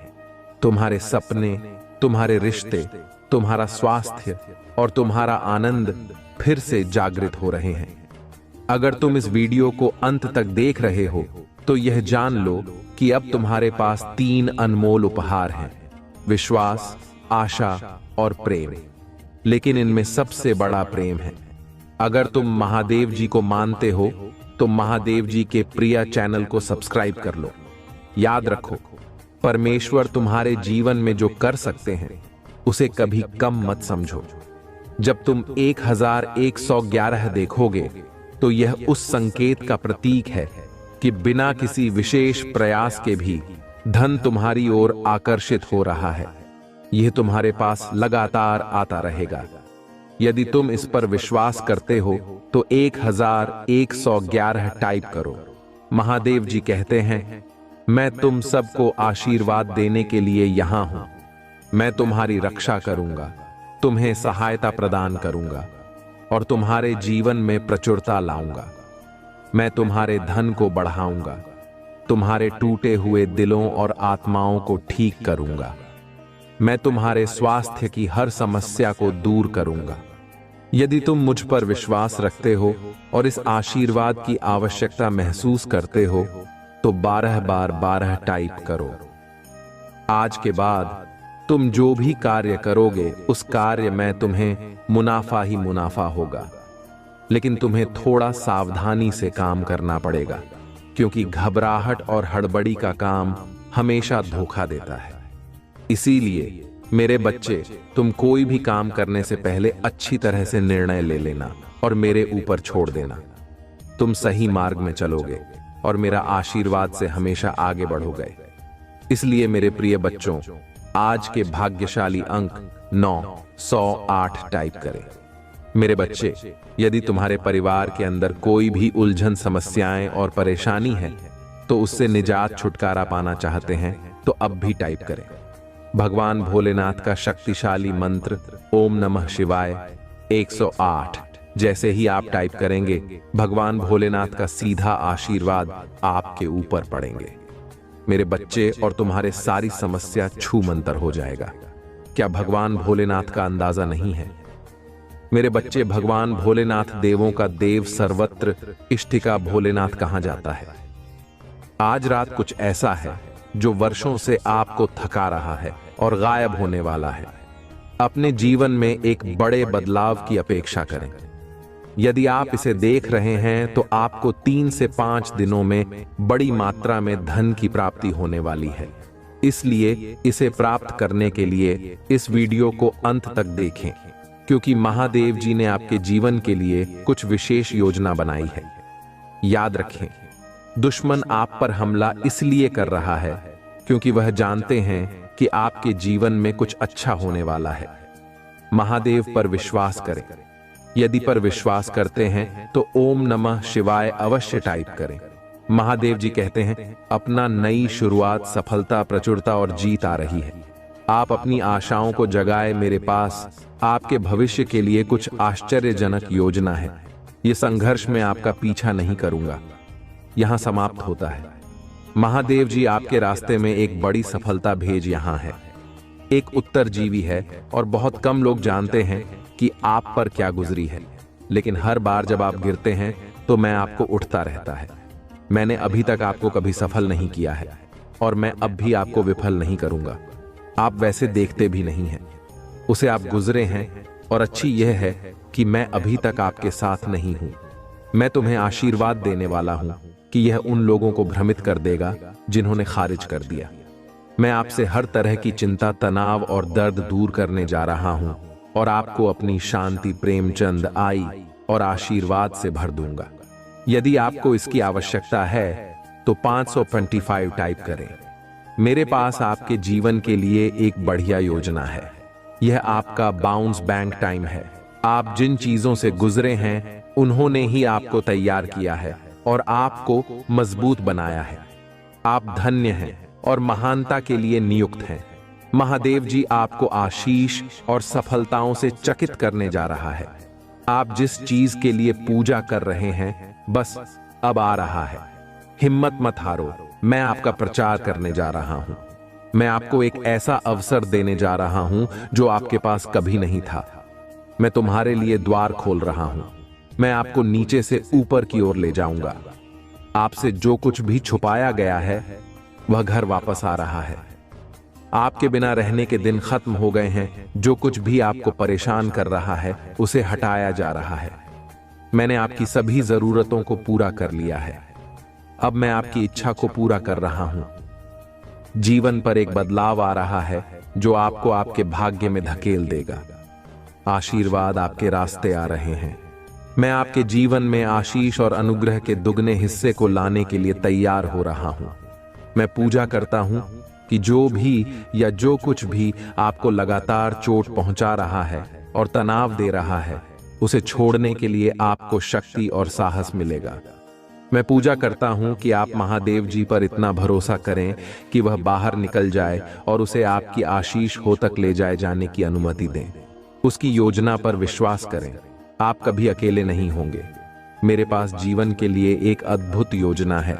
तुम्हारे सपने, तुम्हारे रिश्ते, तुम्हारा स्वास्थ्य और तुम्हारा आनंद फिर से जागृत हो रहे हैं। अगर तुम इस वीडियो को अंत तक देख रहे हो तो यह जान लो कि अब तुम्हारे पास 3 अनमोल उपहार हैं, विश्वास, आशा और प्रेम। लेकिन इनमें सबसे बड़ा प्रेम है। अगर तुम महादेव जी को मानते हो तो महादेव जी के प्रिया चैनल को सब्सक्राइब कर लो। याद रखो, परमेश्वर तुम्हारे जीवन में जो कर सकते हैं उसे कभी कम मत समझो। जब तुम 1111 देखोगे तो यह उस संकेत का प्रतीक है कि बिना किसी विशेष प्रयास के भी धन तुम्हारी ओर आकर्षित हो रहा है। यह तुम्हारे पास लगातार आता रहेगा। यदि तुम इस पर विश्वास करते हो तो 1111 टाइप करो। महादेव जी कहते हैं, मैं तुम सबको आशीर्वाद देने के लिए यहां हूं। मैं तुम्हारी रक्षा करूंगा, तुम्हें सहायता प्रदान करूंगा और तुम्हारे जीवन में प्रचुरता लाऊंगा। मैं तुम्हारे धन को बढ़ाऊंगा, तुम्हारे टूटे हुए दिलों और आत्माओं को ठीक करूंगा। मैं तुम्हारे स्वास्थ्य की हर समस्या को दूर करूंगा। यदि तुम मुझ पर विश्वास रखते हो और इस आशीर्वाद की आवश्यकता महसूस करते हो तो 12 बार 12 टाइप करो। आज के बाद तुम जो भी कार्य करोगे उस कार्य में तुम्हें मुनाफा ही मुनाफा होगा, लेकिन तुम्हें थोड़ा सावधानी से काम करना पड़ेगा, क्योंकि घबराहट और हड़बड़ी का काम हमेशा धोखा देता है। इसीलिए मेरे बच्चे, तुम कोई भी काम करने से पहले अच्छी तरह से निर्णय ले लेना और मेरे ऊपर छोड़ देना। तुम सही मार्ग में चलोगे और मेरा आशीर्वाद से हमेशा आगे बढ़ोगे। इसलिए मेरे प्रिय बच्चों, आज के भाग्यशाली अंक 908 टाइप करें। मेरे बच्चे, यदि तुम्हारे परिवार के अंदर कोई भी उलझन, समस्याएं और परेशानी है तो उससे निजात, छुटकारा पाना चाहते हैं तो अब भी टाइप करें। भगवान भोलेनाथ का शक्तिशाली मंत्र ओम नमः शिवाय 108 जैसे ही आप टाइप करेंगे, भगवान भोलेनाथ का सीधा आशीर्वाद आपके ऊपर पड़ेंगे। मेरे बच्चे, और तुम्हारे सारी समस्या छू मंतर हो जाएगा। क्या भगवान भोलेनाथ का अंदाजा नहीं है? मेरे बच्चे, भगवान भोलेनाथ देवों का देव, सर्वत्र इष्टिका भोलेनाथ कहा जाता है। आज रात कुछ ऐसा है जो वर्षों से आपको थका रहा है और गायब होने वाला है। अपने जीवन में एक बड़े बदलाव की अपेक्षा करें। यदि आप इसे देख रहे हैं तो आपको 3 से 5 दिनों में बड़ी मात्रा में धन की प्राप्ति होने वाली है। इसलिए इसे प्राप्त करने के लिए इस वीडियो को अंत तक देखें, क्योंकि महादेव जी ने आपके जीवन के लिए कुछ विशेष योजना बनाई है। याद रखें, दुश्मन आप पर हमला इसलिए कर रहा है क्योंकि वह जानते हैं कि आपके जीवन में कुछ अच्छा होने वाला है। महादेव पर विश्वास करें। यदि पर विश्वास करते हैं तो ओम नमः शिवाय अवश्य टाइप करें। महादेव जी कहते हैं, अपना नई शुरुआत, सफलता, प्रचुरता और जीत आ रही है। आप अपनी आशाओं को जगाए। मेरे पास आपके भविष्य के लिए कुछ आश्चर्यजनक योजना है। ये संघर्ष में आपका पीछा नहीं करूंगा, यहां समाप्त होता है। महादेव जी आपके रास्ते में एक बड़ी सफलता भेज यहां है। एक उत्तरजीवी है और बहुत कम लोग जानते हैं कि आप पर क्या गुजरी है, लेकिन हर बार जब आप गिरते हैं तो मैं आपको उठता रहता है। मैंने अभी तक आपको कभी सफल नहीं किया है और मैं अब भी आपको विफल नहीं करूंगा। आप वैसे देखते भी नहीं हैं, उसे आप गुजरे हैं, और अच्छी यह है कि मैं अभी तक आपके साथ नहीं हूं। मैं तुम्हें आशीर्वाद देने वाला हूं कि यह उन लोगों को भ्रमित कर देगा जिन्होंने खारिज कर दिया। मैं आपसे हर तरह की चिंता, तनाव और दर्द दूर करने जा रहा हूं और आपको अपनी शांति, प्रेम, चंद, आई और आशीर्वाद से भर दूंगा। यदि आपको इसकी आवश्यकता है तो 525 टाइप करें। मेरे पास आपके जीवन के लिए एक बढ़िया योजना है। यह आपका बाउंस बैंक टाइम है। आप जिन चीजों से गुजरे हैं उन्होंने ही आपको तैयार किया है और आपको मजबूत बनाया है। आप धन्य हैं और महानता के लिए नियुक्त हैं। महादेव जी आपको आशीष और सफलताओं से चकित करने जा रहा है। आप जिस चीज के लिए पूजा कर रहे हैं, बस अब आ रहा है। हिम्मत मत हारो, मैं आपका प्रचार करने जा रहा हूं। मैं आपको एक ऐसा अवसर देने जा रहा हूं जो आपके पास कभी नहीं था। मैं तुम्हारे लिए द्वार खोल रहा हूं। मैं आपको नीचे से ऊपर की ओर ले जाऊंगा। आपसे जो कुछ भी छुपाया गया है वह घर वापस आ रहा है। आपके बिना रहने के दिन खत्म हो गए हैं। जो कुछ भी आपको परेशान कर रहा है उसे हटाया जा रहा है। मैंने आपकी सभी जरूरतों को पूरा कर लिया है। अब मैं आपकी इच्छा को पूरा कर रहा हूं। जीवन पर एक बदलाव आ रहा है जो आपको आपके भाग्य में धकेल देगा। आशीर्वाद आपके रास्ते आ रहे हैं। मैं आपके जीवन में आशीष और अनुग्रह के दुगने हिस्से को लाने के लिए तैयार हो रहा हूं। मैं पूजा करता हूं कि जो भी या जो कुछ भी आपको लगातार चोट पहुंचा रहा है और तनाव दे रहा है, उसे छोड़ने के लिए आपको शक्ति और साहस मिलेगा। मैं पूजा करता हूं कि आप महादेव जी पर इतना भरोसा करें कि वह बाहर निकल जाए और उसे आपकी आशीष हो तक ले जाए जाने की अनुमति दें। उसकी योजना पर विश्वास करें। आप कभी अकेले नहीं होंगे। मेरे पास जीवन के लिए एक अद्भुत योजना है।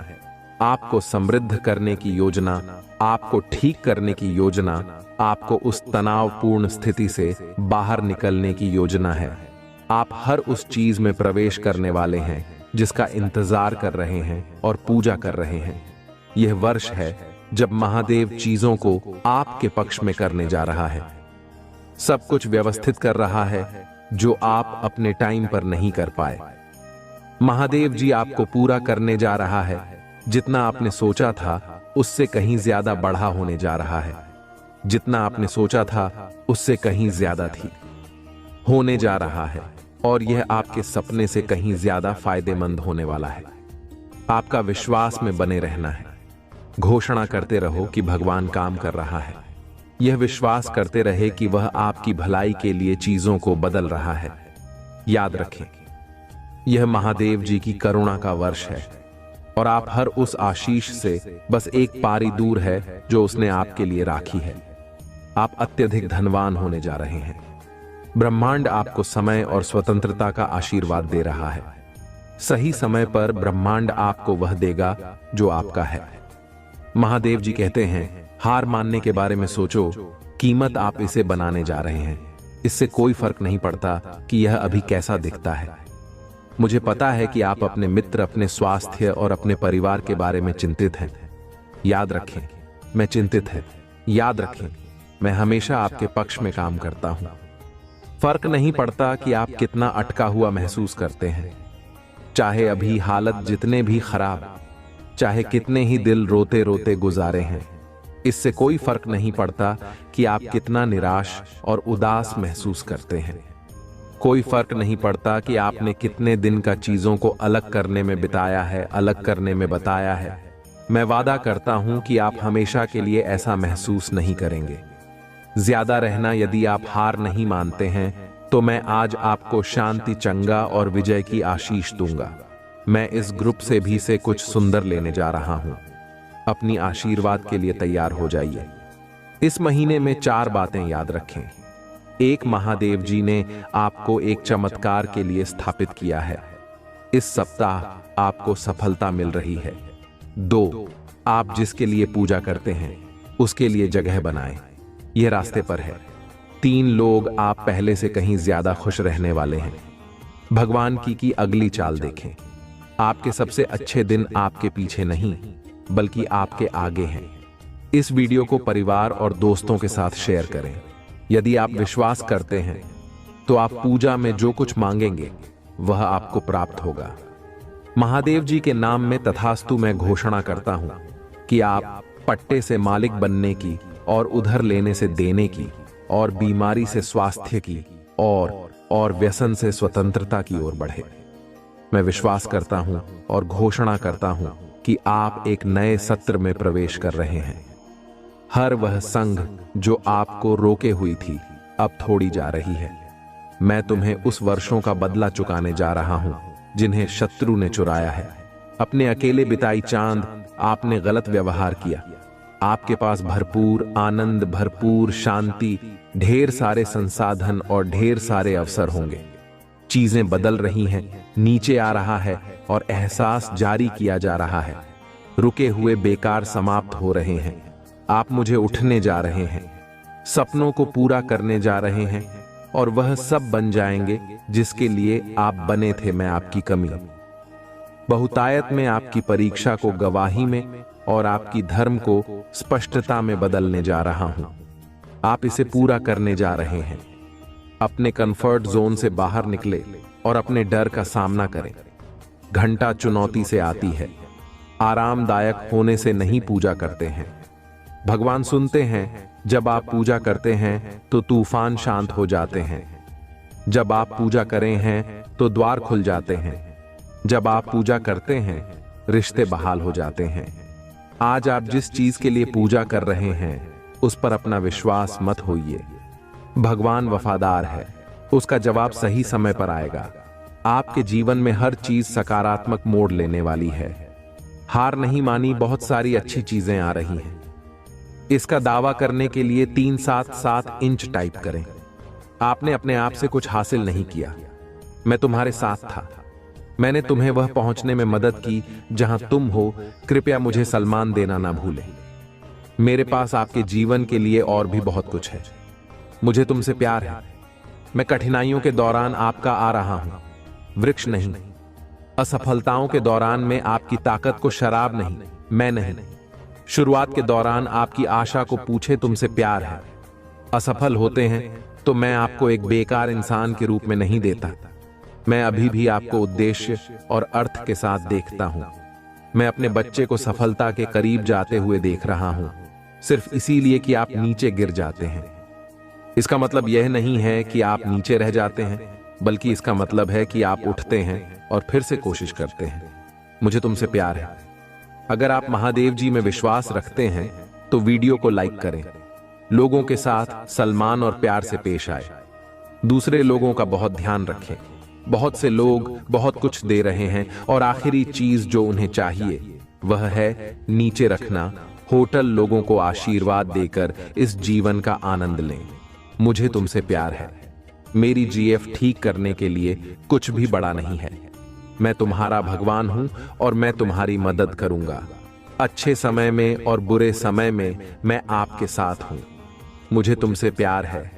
आपको समृद्ध करने की योजना, आपको ठीक करने की योजना, आपको उस तनावपूर्ण स्थिति से बाहर निकलने की योजना है। आप हर उस चीज में प्रवेश करने वाले हैं जिसका इंतजार कर रहे हैं और पूजा कर रहे हैं। यह वर्ष है जब महादेव चीजों को आपके पक्ष में करने जा रहा है, सब कुछ व्यवस्थित कर रहा है जो आप अपने टाइम पर नहीं कर पाए। महादेव जी आपको पूरा करने जा रहा है, जितना आपने सोचा था उससे कहीं ज्यादा बढ़ा होने जा रहा है। जितना आपने सोचा था उससे कहीं ज्यादा थी होने जा रहा है, और यह आपके सपने से कहीं ज्यादा फायदेमंद होने वाला है। आपका विश्वास में बने रहना है। घोषणा करते रहो कि भगवान काम कर रहा है। यह विश्वास करते रहे कि वह आपकी भलाई के लिए चीजों को बदल रहा है। याद रखें, यह महादेव जी की करुणा का वर्ष है, और आप हर उस आशीष से बस एक पारी दूर है जो उसने आपके लिए राखी है। आप अत्यधिक धनवान होने जा रहे हैं। ब्रह्मांड आपको समय और स्वतंत्रता का आशीर्वाद दे रहा है। सही समय पर ब्रह्मांड आपको वह देगा जो आपका है। महादेव जी कहते हैं, हार मानने के बारे में सोचो, कीमत आप इसे बनाने जा रहे हैं। इससे कोई फर्क नहीं पड़ता कि यह अभी कैसा दिखता है। मुझे पता है कि आप अपने मित्र, अपने स्वास्थ्य और अपने परिवार के बारे में चिंतित हैं। याद रखें, मैं चिंतित है। याद रखें, मैं हमेशा आपके पक्ष में काम करता हूं। फर्क नहीं पड़ता कि आप कितना अटका हुआ महसूस करते हैं, चाहे अभी हालत जितने भी खराब, चाहे कितने ही दिल रोते रोते गुजारे हैं। इससे कोई फर्क नहीं पड़ता कि आप कितना निराश और उदास महसूस करते हैं। कोई फर्क नहीं पड़ता कि आपने कितने दिन का चीजों को अलग करने में बिताया है, अलग करने में बताया है। मैं वादा करता हूं कि आप हमेशा के लिए ऐसा महसूस नहीं करेंगे। ज्यादा रहना, यदि आप हार नहीं मानते हैं तो मैं आज आपको शांति, चंगा और विजय की आशीष दूंगा। मैं इस ग्रुप से भी से कुछ सुंदर लेने जा रहा हूं। अपनी आशीर्वाद के लिए तैयार हो जाइए। इस महीने में 4 बातें याद रखें। 1, महादेव जी ने आपको एक चमत्कार के लिए स्थापित किया है। इस सप्ताह आपको सफलता मिल रही है। 2, आप जिसके लिए पूजा करते हैं उसके लिए जगह बनाएं, यह रास्ते पर है। 3, लोग आप पहले से कहीं ज्यादा खुश रहने वाले हैं। भगवान की अगली चाल देखें। आपके सबसे अच्छे दिन आपके पीछे नहीं बल्कि आपके आगे हैं। इस वीडियो को परिवार और दोस्तों के साथ शेयर करें। यदि आप विश्वास करते हैं तो आप पूजा में जो कुछ मांगेंगे वह आपको प्राप्त होगा। महादेव जी के नाम में तथास्तु मैं घोषणा करता हूं कि आप पट्टे से मालिक बनने की और उधर लेने से देने की और बीमारी से स्वास्थ्य की और व्यसन से स्वतंत्रता की ओर बढ़े। मैं विश्वास करता हूं और घोषणा करता हूं कि आप एक नए सत्र में प्रवेश कर रहे हैं। हर वह संघ जो आपको रोके हुई थी अब थोड़ी जा रही है। मैं तुम्हें उस वर्षों का बदला चुकाने जा रहा हूं जिन्हें शत्रु ने चुराया है। अपने अकेले बिताई चांद आपने गलत व्यवहार किया। आपके पास भरपूर आनंद, भरपूर शांति, ढेर सारे संसाधन और ढेर सारे अवसर होंगे। चीजें बदल रही हैं, नीचे आ रहा है और एहसास जारी किया जा रहा है। रुके हुए बेकार समाप्त हो रहे हैं। आप मुझे उठने जा रहे हैं, सपनों को पूरा करने जा रहे हैं और वह सब बन जाएंगे जिसके लिए आप बने थे। मैं आपकी कमी, बहुतायत में आपकी परीक्षा को गवाही में और आपकी धर्म को स्पष्टता में बदलने जा रहा हूं। आप इसे पूरा करने जा रहे हैं। अपने कंफर्ट जोन से बाहर निकले और अपने डर का सामना करें। घंटा चुनौती से आती है, आरामदायक होने से नहीं पूजा करते हैं। भगवान सुनते हैं। जब आप पूजा करते हैं तो तूफान शांत हो जाते हैं। जब आप पूजा करें हैं तो द्वार खुल जाते हैं। जब आप पूजा करते हैं रिश्ते बहाल हो जाते हैं। आज आप जिस चीज के लिए पूजा कर रहे हैं उस पर अपना विश्वास मत होइए। भगवान वफादार है, उसका जवाब सही समय पर आएगा। आपके जीवन में हर चीज सकारात्मक मोड़ लेने वाली है। हार नहीं मानी, बहुत सारी अच्छी चीजें आ रही हैं। इसका दावा करने के लिए 377 इंच टाइप करें। आपने अपने आप से कुछ हासिल नहीं किया, मैं तुम्हारे साथ था। मैंने तुम्हें वह पहुंचने में मदद की जहां तुम हो। कृपया मुझे सम्मान देना ना भूलें। मेरे पास आपके जीवन के लिए और भी बहुत कुछ है। मुझे तुमसे प्यार है। मैं कठिनाइयों के दौरान आपका आ रहा हूं, वृक्ष नहीं। असफलताओं के दौरान में आपकी ताकत को शराब नहीं, मैं नहीं। शुरुआत के दौरान आपकी आशा को पूछे तुमसे प्यार है। असफल होते हैं तो मैं आपको एक बेकार इंसान के रूप में नहीं देता। मैं अभी भी आपको उद्देश्य और अर्थ के साथ देखता हूं। मैं अपने बच्चे को सफलता के करीब जाते हुए देख रहा हूं, सिर्फ इसीलिए कि आप नीचे गिर जाते हैं। इसका मतलब यह नहीं है कि आप नीचे रह जाते हैं, बल्कि इसका मतलब है कि आप उठते हैं और फिर से कोशिश करते हैं। मुझे तुमसे प्यार है। अगर आप महादेव जी में विश्वास रखते हैं तो वीडियो को लाइक करें। लोगों के साथ सम्मान और प्यार से पेश आए। दूसरे लोगों का बहुत ध्यान रखें। बहुत से लोग बहुत कुछ दे रहे हैं और आखिरी चीज जो उन्हें चाहिए वह है नीचे रखना। होटल लोगों को आशीर्वाद देकर इस जीवन का आनंद लें। मुझे तुमसे प्यार है। मेरी जीएफ ठीक करने के लिए कुछ भी बड़ा नहीं है। मैं तुम्हारा भगवान हूं और मैं तुम्हारी मदद करूंगा। अच्छे समय में और बुरे समय में मैं आपके साथ हूं। मुझे तुमसे प्यार है।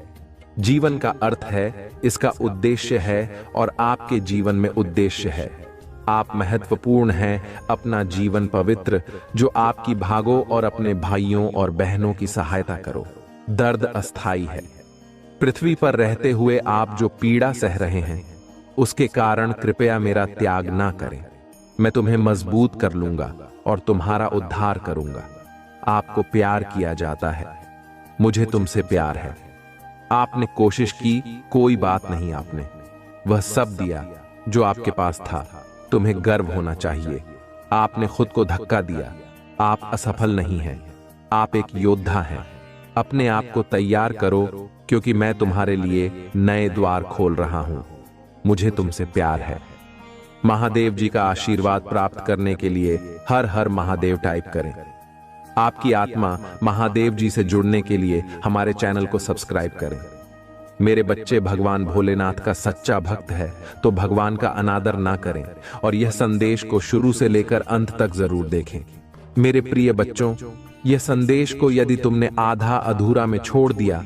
जीवन का अर्थ है, इसका उद्देश्य है और आपके जीवन में उद्देश्य है। आप महत्वपूर्ण हैं। अपना जीवन पवित्र जो आपकी भागो और अपने भाइयों और बहनों की सहायता करो। दर्द अस्थाई है। पृथ्वी पर रहते हुए आप जो पीड़ा सह रहे हैं उसके कारण कृपया मेरा त्याग ना करें। मैं तुम्हें मजबूत कर लूंगा और तुम्हारा उद्धार करूंगा। आपको प्यार किया जाता है। मुझे तुमसे प्यार है। आपने कोशिश की, कोई बात नहीं, आपने वह सब दिया जो आपके पास था। तुम्हें गर्व होना चाहिए। आपने खुद को धक्का दिया। आप असफल नहीं हैं। आप एक योद्धा हैं। अपने आप को तैयार करो क्योंकि मैं तुम्हारे लिए नए द्वार खोल रहा हूं। मुझे तुमसे प्यार है। महादेव जी का आशीर्वाद प्राप्त करने के लिए हर हर महादेव टाइप करें। आपकी आत्मा महादेव जी से जुड़ने के लिए हमारे चैनल को सब्सक्राइब करें। मेरे बच्चे भगवान भोलेनाथ का सच्चा भक्त है तो भगवान का अनादर ना करें और यह संदेश को शुरू से लेकर अंत तक जरूर देखें। मेरे प्रिय बच्चों, यह संदेश को यदि तुमने आधा अधूरा में छोड़ दिया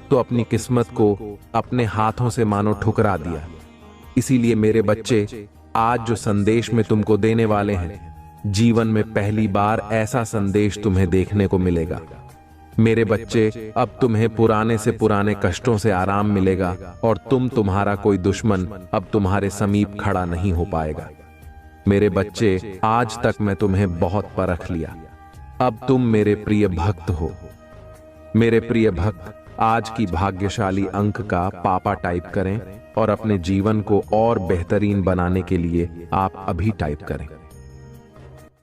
तो अपनी किस्मत को अपने हाथों से मानो ठुकरा दिया। इसीलिए मेरे बच्चे, आज जो संदेश में तुमको देने वाले हैं, जीवन में पहली बार ऐसा संदेश तुम्हें देखने को मिलेगा। मेरे बच्चे, अब तुम्हें पुराने से पुराने कष्टों से आराम मिलेगा और तुम्हारा कोई दुश्मन अब तुम्हारे समीप खड़ा नहीं हो पाएगा। मेरे बच्चे, आज तक मैं तुम्हें बहुत परख लिया। अब तुम मेरे प्रिय भक्त हो। मेरे प्रिय भक्त, आज की भाग्यशाली अंक का पापा टाइप करें और अपने जीवन को और बेहतरीन बनाने के लिए आप अभी टाइप करें।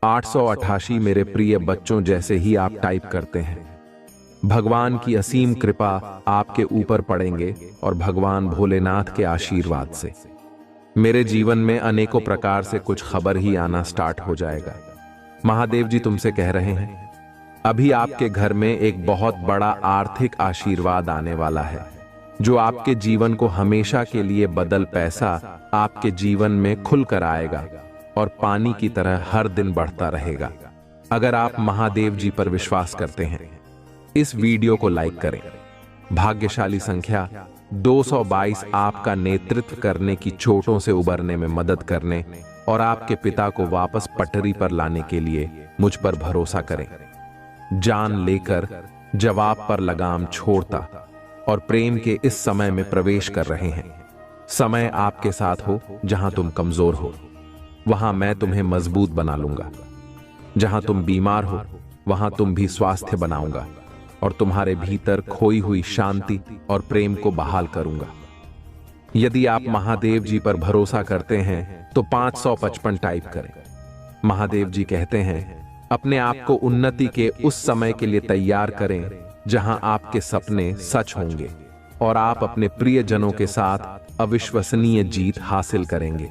888 मेरे प्रिय बच्चों, जैसे ही आप टाइप करते हैं भगवान की असीम कृपा आपके ऊपर पड़ेंगे और भगवान भोलेनाथ के आशीर्वाद से मेरे जीवन में अनेकों प्रकार से कुछ खबर ही आना स्टार्ट हो जाएगा। महादेव जी तुमसे कह रहे हैं, अभी आपके घर में एक बहुत बड़ा आर्थिक आशीर्वाद आने वाला है जो आपके जीवन को हमेशा के लिए बदल पैसा आपके जीवन में खुलकर आएगा और पानी की तरह हर दिन बढ़ता रहेगा। अगर आप महादेव जी पर विश्वास करते हैं, इस वीडियो को लाइक करें। भाग्यशाली संख्या 222 आपका नेतृत्व करने की चोटों से उबरने में मदद करने और आपके पिता को वापस पटरी पर लाने के लिए मुझ पर भरोसा करें। जान लेकर जवाब पर लगाम छोड़ता और प्रेम के इस समय में प्रवेश कर रहे हैं। समय आपके साथ हो। जहां तुम कमजोर हो वहां मैं तुम्हें मजबूत बना लूंगा। जहां तुम बीमार हो वहां तुम भी स्वास्थ्य बनाऊंगा और तुम्हारे भीतर खोई हुई शांति और प्रेम को बहाल करूंगा। यदि आप महादेव जी पर भरोसा करते हैं तो 555 टाइप करें। महादेव जी कहते हैं, अपने आप को उन्नति के उस समय के लिए तैयार करें जहां आपके सपने सच होंगे और आप अपने प्रियजनों के साथ अविश्वसनीय जीत हासिल करेंगे।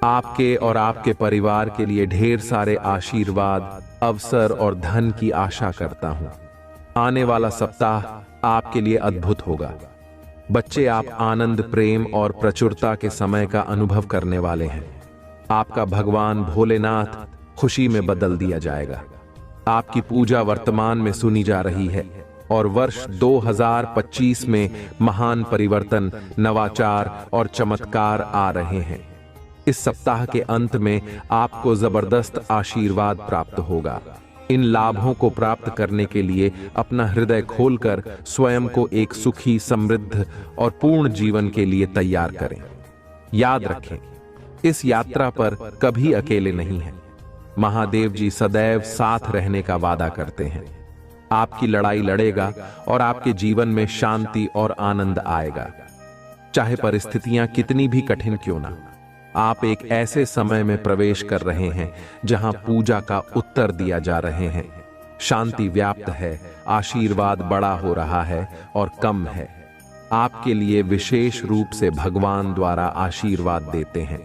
आपके और आपके परिवार के लिए ढेर सारे आशीर्वाद, अवसर और धन की आशा करता हूं। आने वाला सप्ताह आपके लिए अद्भुत होगा। बच्चे, आप आनंद, प्रेम और प्रचुरता के समय का अनुभव करने वाले हैं। आपका भगवान भोलेनाथ खुशी में बदल दिया जाएगा। आपकी पूजा वर्तमान में सुनी जा रही है। और वर्ष 2025 में महान परिवर्तन, नवाचार और चमत्कार आ रहे हैं। इस सप्ताह के अंत में आपको जबरदस्त आशीर्वाद प्राप्त होगा। इन लाभों को प्राप्त करने के लिए अपना हृदय खोलकर स्वयं को एक सुखी, समृद्ध और पूर्ण जीवन के लिए तैयार करें। याद रखें, इस यात्रा पर कभी अकेले नहीं हैं। महादेव जी सदैव साथ रहने का वादा करते हैं। आपकी लड़ाई लड़ेगा और आपके जीवन में शांति और आनंद आएगा। चाहे परिस्थितियां कितनी भी कठिन क्यों ना, आप एक ऐसे समय में प्रवेश कर रहे हैं जहां पूजा का उत्तर दिया जा रहे हैं। शांति व्याप्त है, आशीर्वाद बड़ा हो रहा है और कम है। आपके लिए विशेष रूप से भगवान द्वारा आशीर्वाद देते हैं।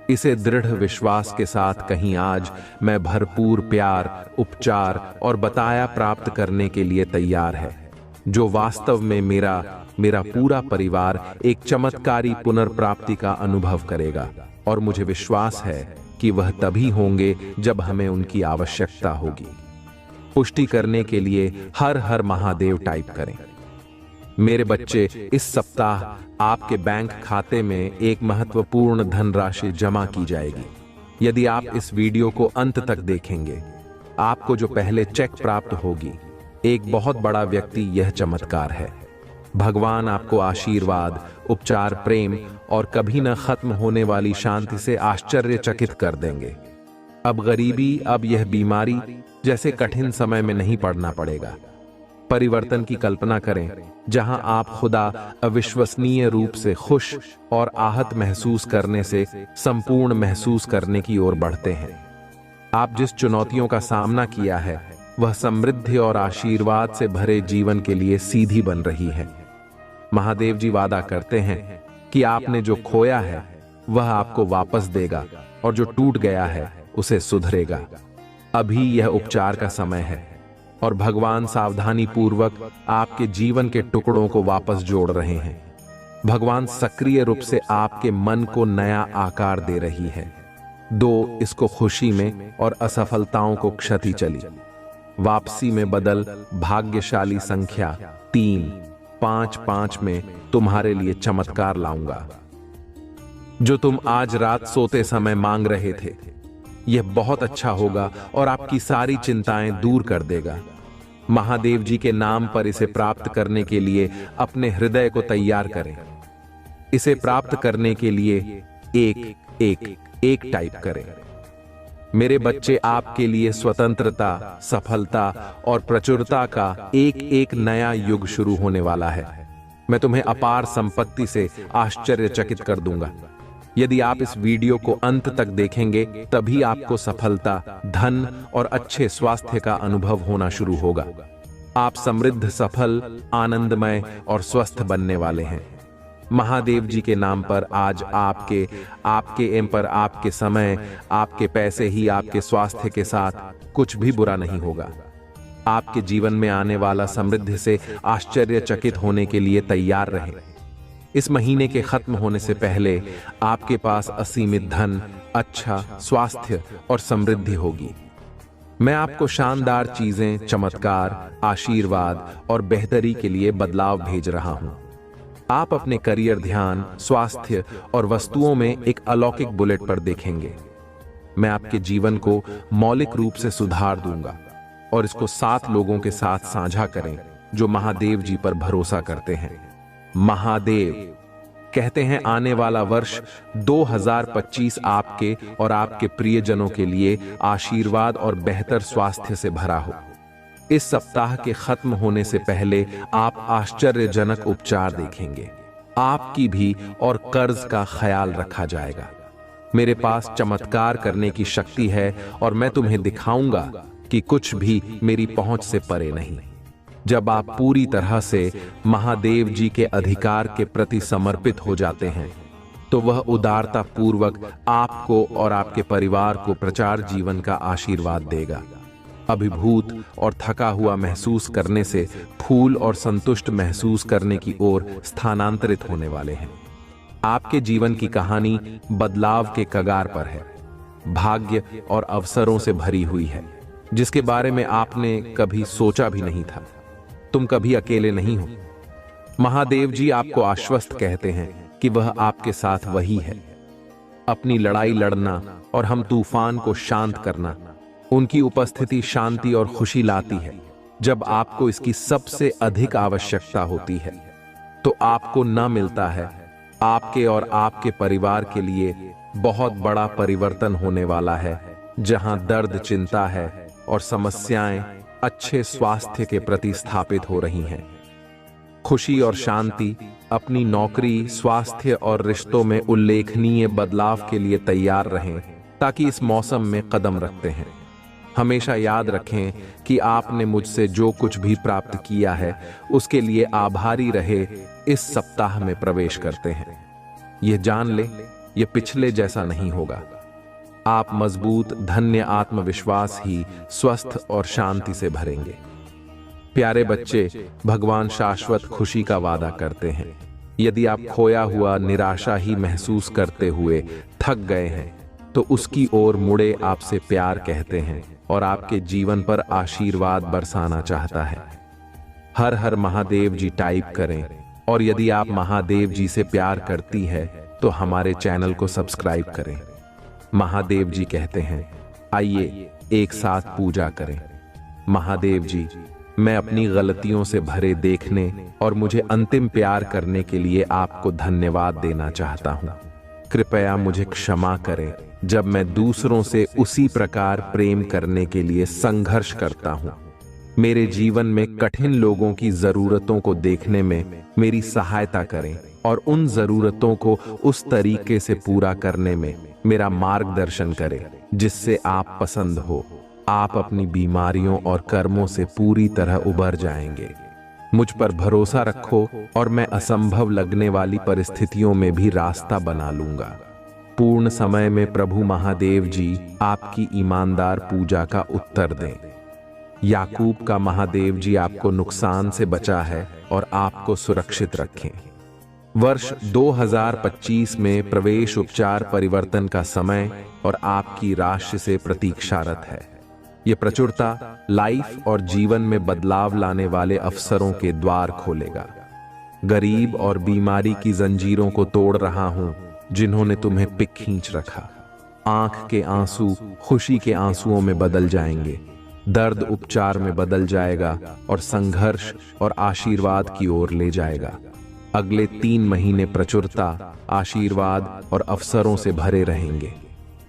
इसे दृढ़ विश्वास के साथ कहीं आज मैं भरपूर प्यार, उपचार और बताया प्राप्त करने के लिए तैयार है, जो वास्तव में मेरा पूरा परिवार एक चमत्कारी पुनर्प्राप्ति का अनुभव करेगा। और मुझे विश्वास है कि वह तभी होंगे जब हमें उनकी आवश्यकता होगी। पुष्टि करने के लिए हर हर महादेव टाइप करें। मेरे बच्चे, इस सप्ताह आपके बैंक खाते में एक महत्वपूर्ण धनराशि जमा की जाएगी। यदि आप इस वीडियो को अंत तक देखेंगे, आपको जो पहले चेक प्राप्त होगी, एक बहुत बड़ा व्यक्ति यह चमत्कार है। भगवान आपको आशीर्वाद, उपचार, प्रेम और कभी न खत्म होने वाली शांति से आश्चर्यचकित कर देंगे। अब गरीबी, अब यह बीमारी जैसे कठिन समय में नहीं पड़ना पड़ेगा। परिवर्तन की कल्पना करें, जहां आप खुदा अविश्वसनीय रूप से खुश और आहत महसूस करने से संपूर्ण महसूस करने की ओर बढ़ते हैं। आप जिस चुनौतियों का सामना किया है, वह समृद्धि और आशीर्वाद से भरे जीवन के लिए सीधी बन रही है। महादेव जी वादा करते हैं कि आपने जो खोया है वह आपको वापस देगा और जो टूट गया है उसे सुधरेगा। अभी यह उपचार का समय है और भगवान सावधानी पूर्वक आपके जीवन के टुकड़ों को वापस जोड़ रहे हैं। भगवान सक्रिय रूप से आपके मन को नया आकार दे रही है। इसको खुशी में और असफलताओं को क्षति चली वापसी में बदल भाग्यशाली संख्या 355 में तुम्हारे लिए चमत्कार लाऊंगा। जो तुम आज रात सोते समय मांग रहे थे, यह बहुत अच्छा होगा और आपकी सारी चिंताएं दूर कर देगा। महादेव जी के नाम पर इसे प्राप्त करने के लिए अपने हृदय को तैयार करें। इसे प्राप्त करने के लिए 111 टाइप करें। मेरे बच्चे, आपके लिए स्वतंत्रता, सफलता और प्रचुरता का एक नया युग शुरू होने वाला है। मैं तुम्हें अपार संपत्ति से आश्चर्यचकित कर दूंगा। यदि आप इस वीडियो को अंत तक देखेंगे, तभी आपको सफलता, धन और अच्छे स्वास्थ्य का अनुभव होना शुरू होगा। आप समृद्ध, सफल, आनंदमय और स्वस्थ बनने वाले हैं। महादेव जी के नाम पर आज आपके एम पर आपके समय, आपके पैसे ही आपके स्वास्थ्य के साथ कुछ भी बुरा नहीं होगा। आपके जीवन में आने वाला समृद्धि से आश्चर्यचकित होने के लिए तैयार रहें। इस महीने के खत्म होने से पहले आपके पास असीमित धन, अच्छा स्वास्थ्य और समृद्धि होगी। मैं आपको शानदार चीजें, चमत्कार, आशीर्वाद और बेहतरी के लिए बदलाव भेज रहा हूं। आप अपने करियर, ध्यान, स्वास्थ्य और वस्तुओं में एक अलौकिक बुलेट पर देखेंगे। मैं आपके जीवन को मौलिक रूप से सुधार दूंगा और इसको 7 लोगों के साथ साझा करें जो महादेव जी पर भरोसा करते हैं। महादेव कहते हैं, आने वाला वर्ष 2025 आपके और आपके प्रियजनों के लिए आशीर्वाद और बेहतर स्वास्थ्य से भरा हो। इस सप्ताह के खत्म होने से पहले आप आश्चर्यजनक उपचार देखेंगे। आपकी भी और कर्ज का ख्याल रखा जाएगा। मेरे पास चमत्कार करने की शक्ति है और मैं तुम्हें दिखाऊंगा कि कुछ भी मेरी पहुंच से परे नहीं। जब आप पूरी तरह से महादेव जी के अधिकार के प्रति समर्पित हो जाते हैं, तो वह उदारता पूर्वक आपको और आपके परिवार को प्रचार जीवन का आशीर्वाद देगा। अभिभूत और थका हुआ महसूस करने से फूल और संतुष्ट महसूस करने की ओर स्थानांतरित होने वाले हैं। आपके जीवन की कहानी बदलाव के कगार पर है, भाग्य और अवसरों से भरी हुई है, जिसके बारे में आपने कभी सोचा भी नहीं था। तुम कभी अकेले नहीं हो। महादेव जी आपको आश्वस्त कहते हैं कि वह आपके साथ वही है। अपनी लड़ाई लड़ना और हम तूफान को शांत करना, उनकी उपस्थिति शांति और खुशी लाती है। जब आपको इसकी सबसे अधिक आवश्यकता होती है तो आपको न मिलता है। आपके और आपके परिवार के लिए बहुत बड़ा परिवर्तन होने वाला है। जहां दर्द, चिंता है और समस्याएं अच्छे स्वास्थ्य के प्रति स्थापित हो रही हैं। खुशी और शांति अपनी नौकरी, स्वास्थ्य और रिश्तों में उल्लेखनीय बदलाव के लिए तैयार रहें ताकि इस मौसम में कदम रखते हैं। हमेशा याद रखें कि आपने मुझसे जो कुछ भी प्राप्त किया है उसके लिए आभारी रहे। इस सप्ताह में प्रवेश करते हैं, यह जान ले, यह पिछले जैसा नहीं होगा। आप मजबूत, धन्य आत्मविश्वास ही स्वस्थ और शांति से भरेंगे। प्यारे बच्चे, भगवान शाश्वत खुशी का वादा करते हैं। यदि आप खोया हुआ, निराशा ही महसूस करते हुए थक गए हैं तो उसकी ओर मुड़े आपसे प्यार कहते हैं और आपके जीवन पर आशीर्वाद बरसाना चाहता है। हर हर महादेव जी टाइप करें और यदि आप महादेव जी से प्यार करती है तो हमारे चैनल को सब्सक्राइब करें। महादेव जी कहते हैं, आइए एक साथ पूजा करें। महादेव जी, मैं अपनी गलतियों से भरे देखने और मुझे अंतिम प्यार करने के लिए आपको धन्यवाद देना चाहता हूं। कृपया मुझे क्षमा करें जब मैं दूसरों से उसी प्रकार प्रेम करने के लिए संघर्ष करता हूं। मेरे जीवन में कठिन लोगों की जरूरतों को देखने में मेरी सहायता करें और उन जरूरतों को उस तरीके से पूरा करने में मेरा मार्गदर्शन करें जिससे आप पसंद हो। आप अपनी बीमारियों और कर्मों से पूरी तरह उबर जाएंगे। मुझ पर भरोसा रखो और मैं असंभव लगने वाली परिस्थितियों में भी रास्ता बना लूंगा। पूर्ण समय में प्रभु महादेव जी आपकी ईमानदार पूजा का उत्तर दें। याकूब का महादेव जी आपको नुकसान से बचा है और आपको सुरक्षित रखें। वर्ष 2025 में प्रवेश, उपचार, परिवर्तन का समय और आपकी राशि से प्रतीक्षारत है। यह प्रचुरता, लाइफ और जीवन में बदलाव लाने वाले अवसरों के द्वार खोलेगा। गरीब और बीमारी की जंजीरों को तोड़ रहा हूं जिन्होंने तुम्हें पिक खींच रखा। आंख के आंसू खुशी के आंसुओं में बदल जाएंगे, दर्द उपचार में बदल जाएगा और संघर्ष और आशीर्वाद की ओर ले जाएगा। अगले 3 महीने प्रचुरता, आशीर्वाद और अवसरों से भरे रहेंगे।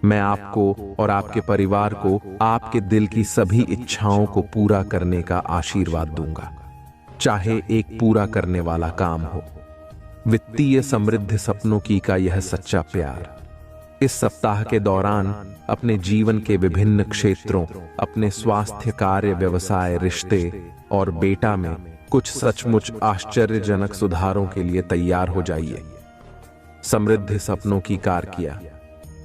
मैं आपको और आपके परिवार को आपके दिल की सभी इच्छाओं को पूरा करने का आशीर्वाद दूंगा, चाहे एक पूरा करने वाला काम हो। वित्तीय समृद्ध सपनों की का यह सच्चा प्यार। इस सप्ताह के दौरान अपने जीवन के विभिन्न क्षेत्रों, अपने स्वास्थ्य, कार्य, व्यवसाय, रिश्ते और बेटा में कुछ सचमुच आश्चर्यजनक सुधारों के लिए तैयार हो जाइए। समृद्ध सपनों की कार किया।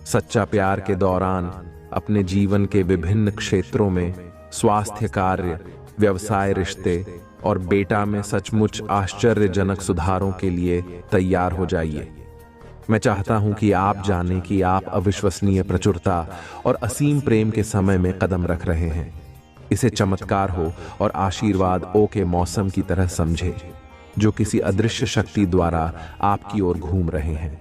सच्चा प्यार के दौरान अपने जीवन के विभिन्न क्षेत्रों में स्वास्थ्य, कार्य, व्यवसाय, रिश्ते और बेटा में सचमुच आश्चर्यजनक सुधारों के लिए तैयार हो जाइए। मैं चाहता हूं कि आप जानें कि आप अविश्वसनीय प्रचुरता और असीम प्रेम के समय में कदम रख रहे हैं। इसे चमत्कार हो और आशीर्वाद ओ के मौसम की तरह समझे जो किसी अदृश्य शक्ति द्वारा आपकी ओर घूम रहे हैं।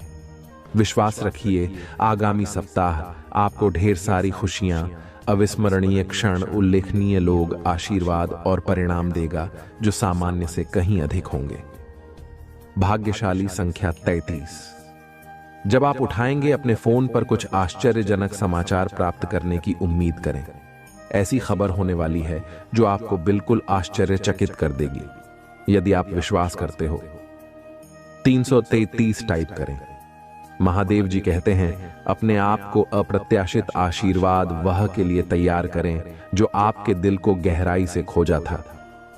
विश्वास रखिए, आगामी सप्ताह आपको ढेर सारी खुशियां, अविस्मरणीय क्षण, उल्लेखनीय लोग, आशीर्वाद और परिणाम देगा जो सामान्य से कहीं अधिक होंगे। भाग्यशाली संख्या 33। जब आप उठाएंगे अपने फोन पर कुछ आश्चर्यजनक समाचार प्राप्त करने की उम्मीद करें। ऐसी खबर होने वाली है जो आपको बिल्कुल आश्चर्यचकित कर देगी। यदि आप विश्वास करते हो 333 टाइप करें। महादेव जी कहते हैं, अपने आप को अप्रत्याशित आशीर्वाद वह के लिए तैयार करें जो आपके दिल को गहराई से खोजा था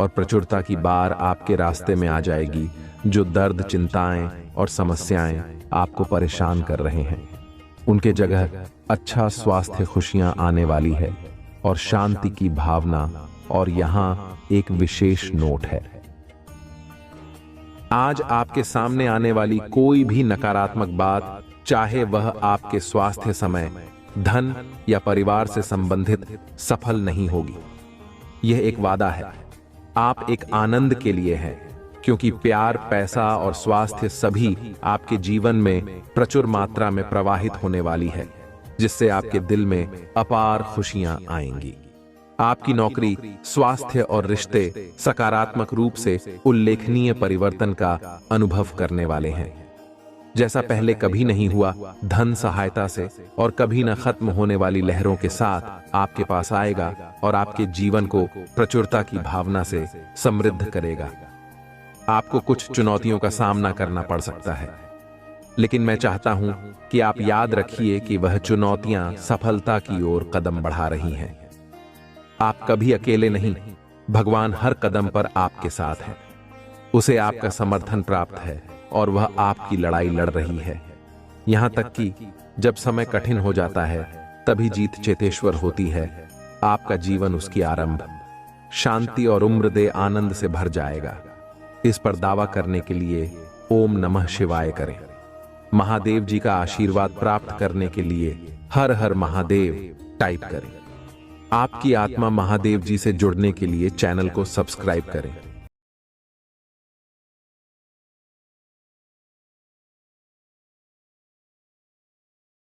और प्रचुरता की बार आपके रास्ते में आ जाएगी। जो दर्द, चिंताएं और समस्याएं आपको परेशान कर रहे हैं उनके जगह अच्छा स्वास्थ्य, खुशियां आने वाली है और शांति की भावना। और यहां एक विशेष नोट है, आज आपके सामने आने वाली कोई भी नकारात्मक बात, चाहे वह आपके स्वास्थ्य, समय, धन या परिवार से संबंधित, सफल नहीं होगी। यह एक वादा है। आप एक आनंद के लिए हैं, क्योंकि प्यार, पैसा और स्वास्थ्य सभी आपके जीवन में प्रचुर मात्रा में प्रवाहित होने वाली है, जिससे आपके दिल में अपार खुशियां आएंगी। आपकी नौकरी, स्वास्थ्य और रिश्ते सकारात्मक रूप से उल्लेखनीय परिवर्तन का अनुभव करने वाले हैं, जैसा पहले कभी नहीं हुआ। धन सहायता से और कभी न खत्म होने वाली लहरों के साथ आपके पास आएगा और आपके जीवन को प्रचुरता की भावना से समृद्ध करेगा। आपको कुछ चुनौतियों का सामना करना पड़ सकता है, लेकिन मैं चाहता हूं कि आप याद रखिए कि वह चुनौतियां सफलता की ओर कदम बढ़ा रही हैं। आप कभी अकेले नहीं, भगवान हर कदम पर आपके साथ है। उसे आपका समर्थन प्राप्त है और वह आपकी लड़ाई लड़ रही है। यहां तक कि जब समय कठिन हो जाता है, तभी जीत चेतेश्वर होती है। आपका जीवन उसकी आरंभ, शांति और उम्र आनंद से भर जाएगा। इस पर दावा करने के लिए ओम नमः शिवाय करें। महादेव जी का आशीर्वाद प्राप्त करने के लिए हर हर महादेव टाइप करें। आपकी आत्मा महादेव जी से जुड़ने के लिए चैनल को सब्सक्राइब करें।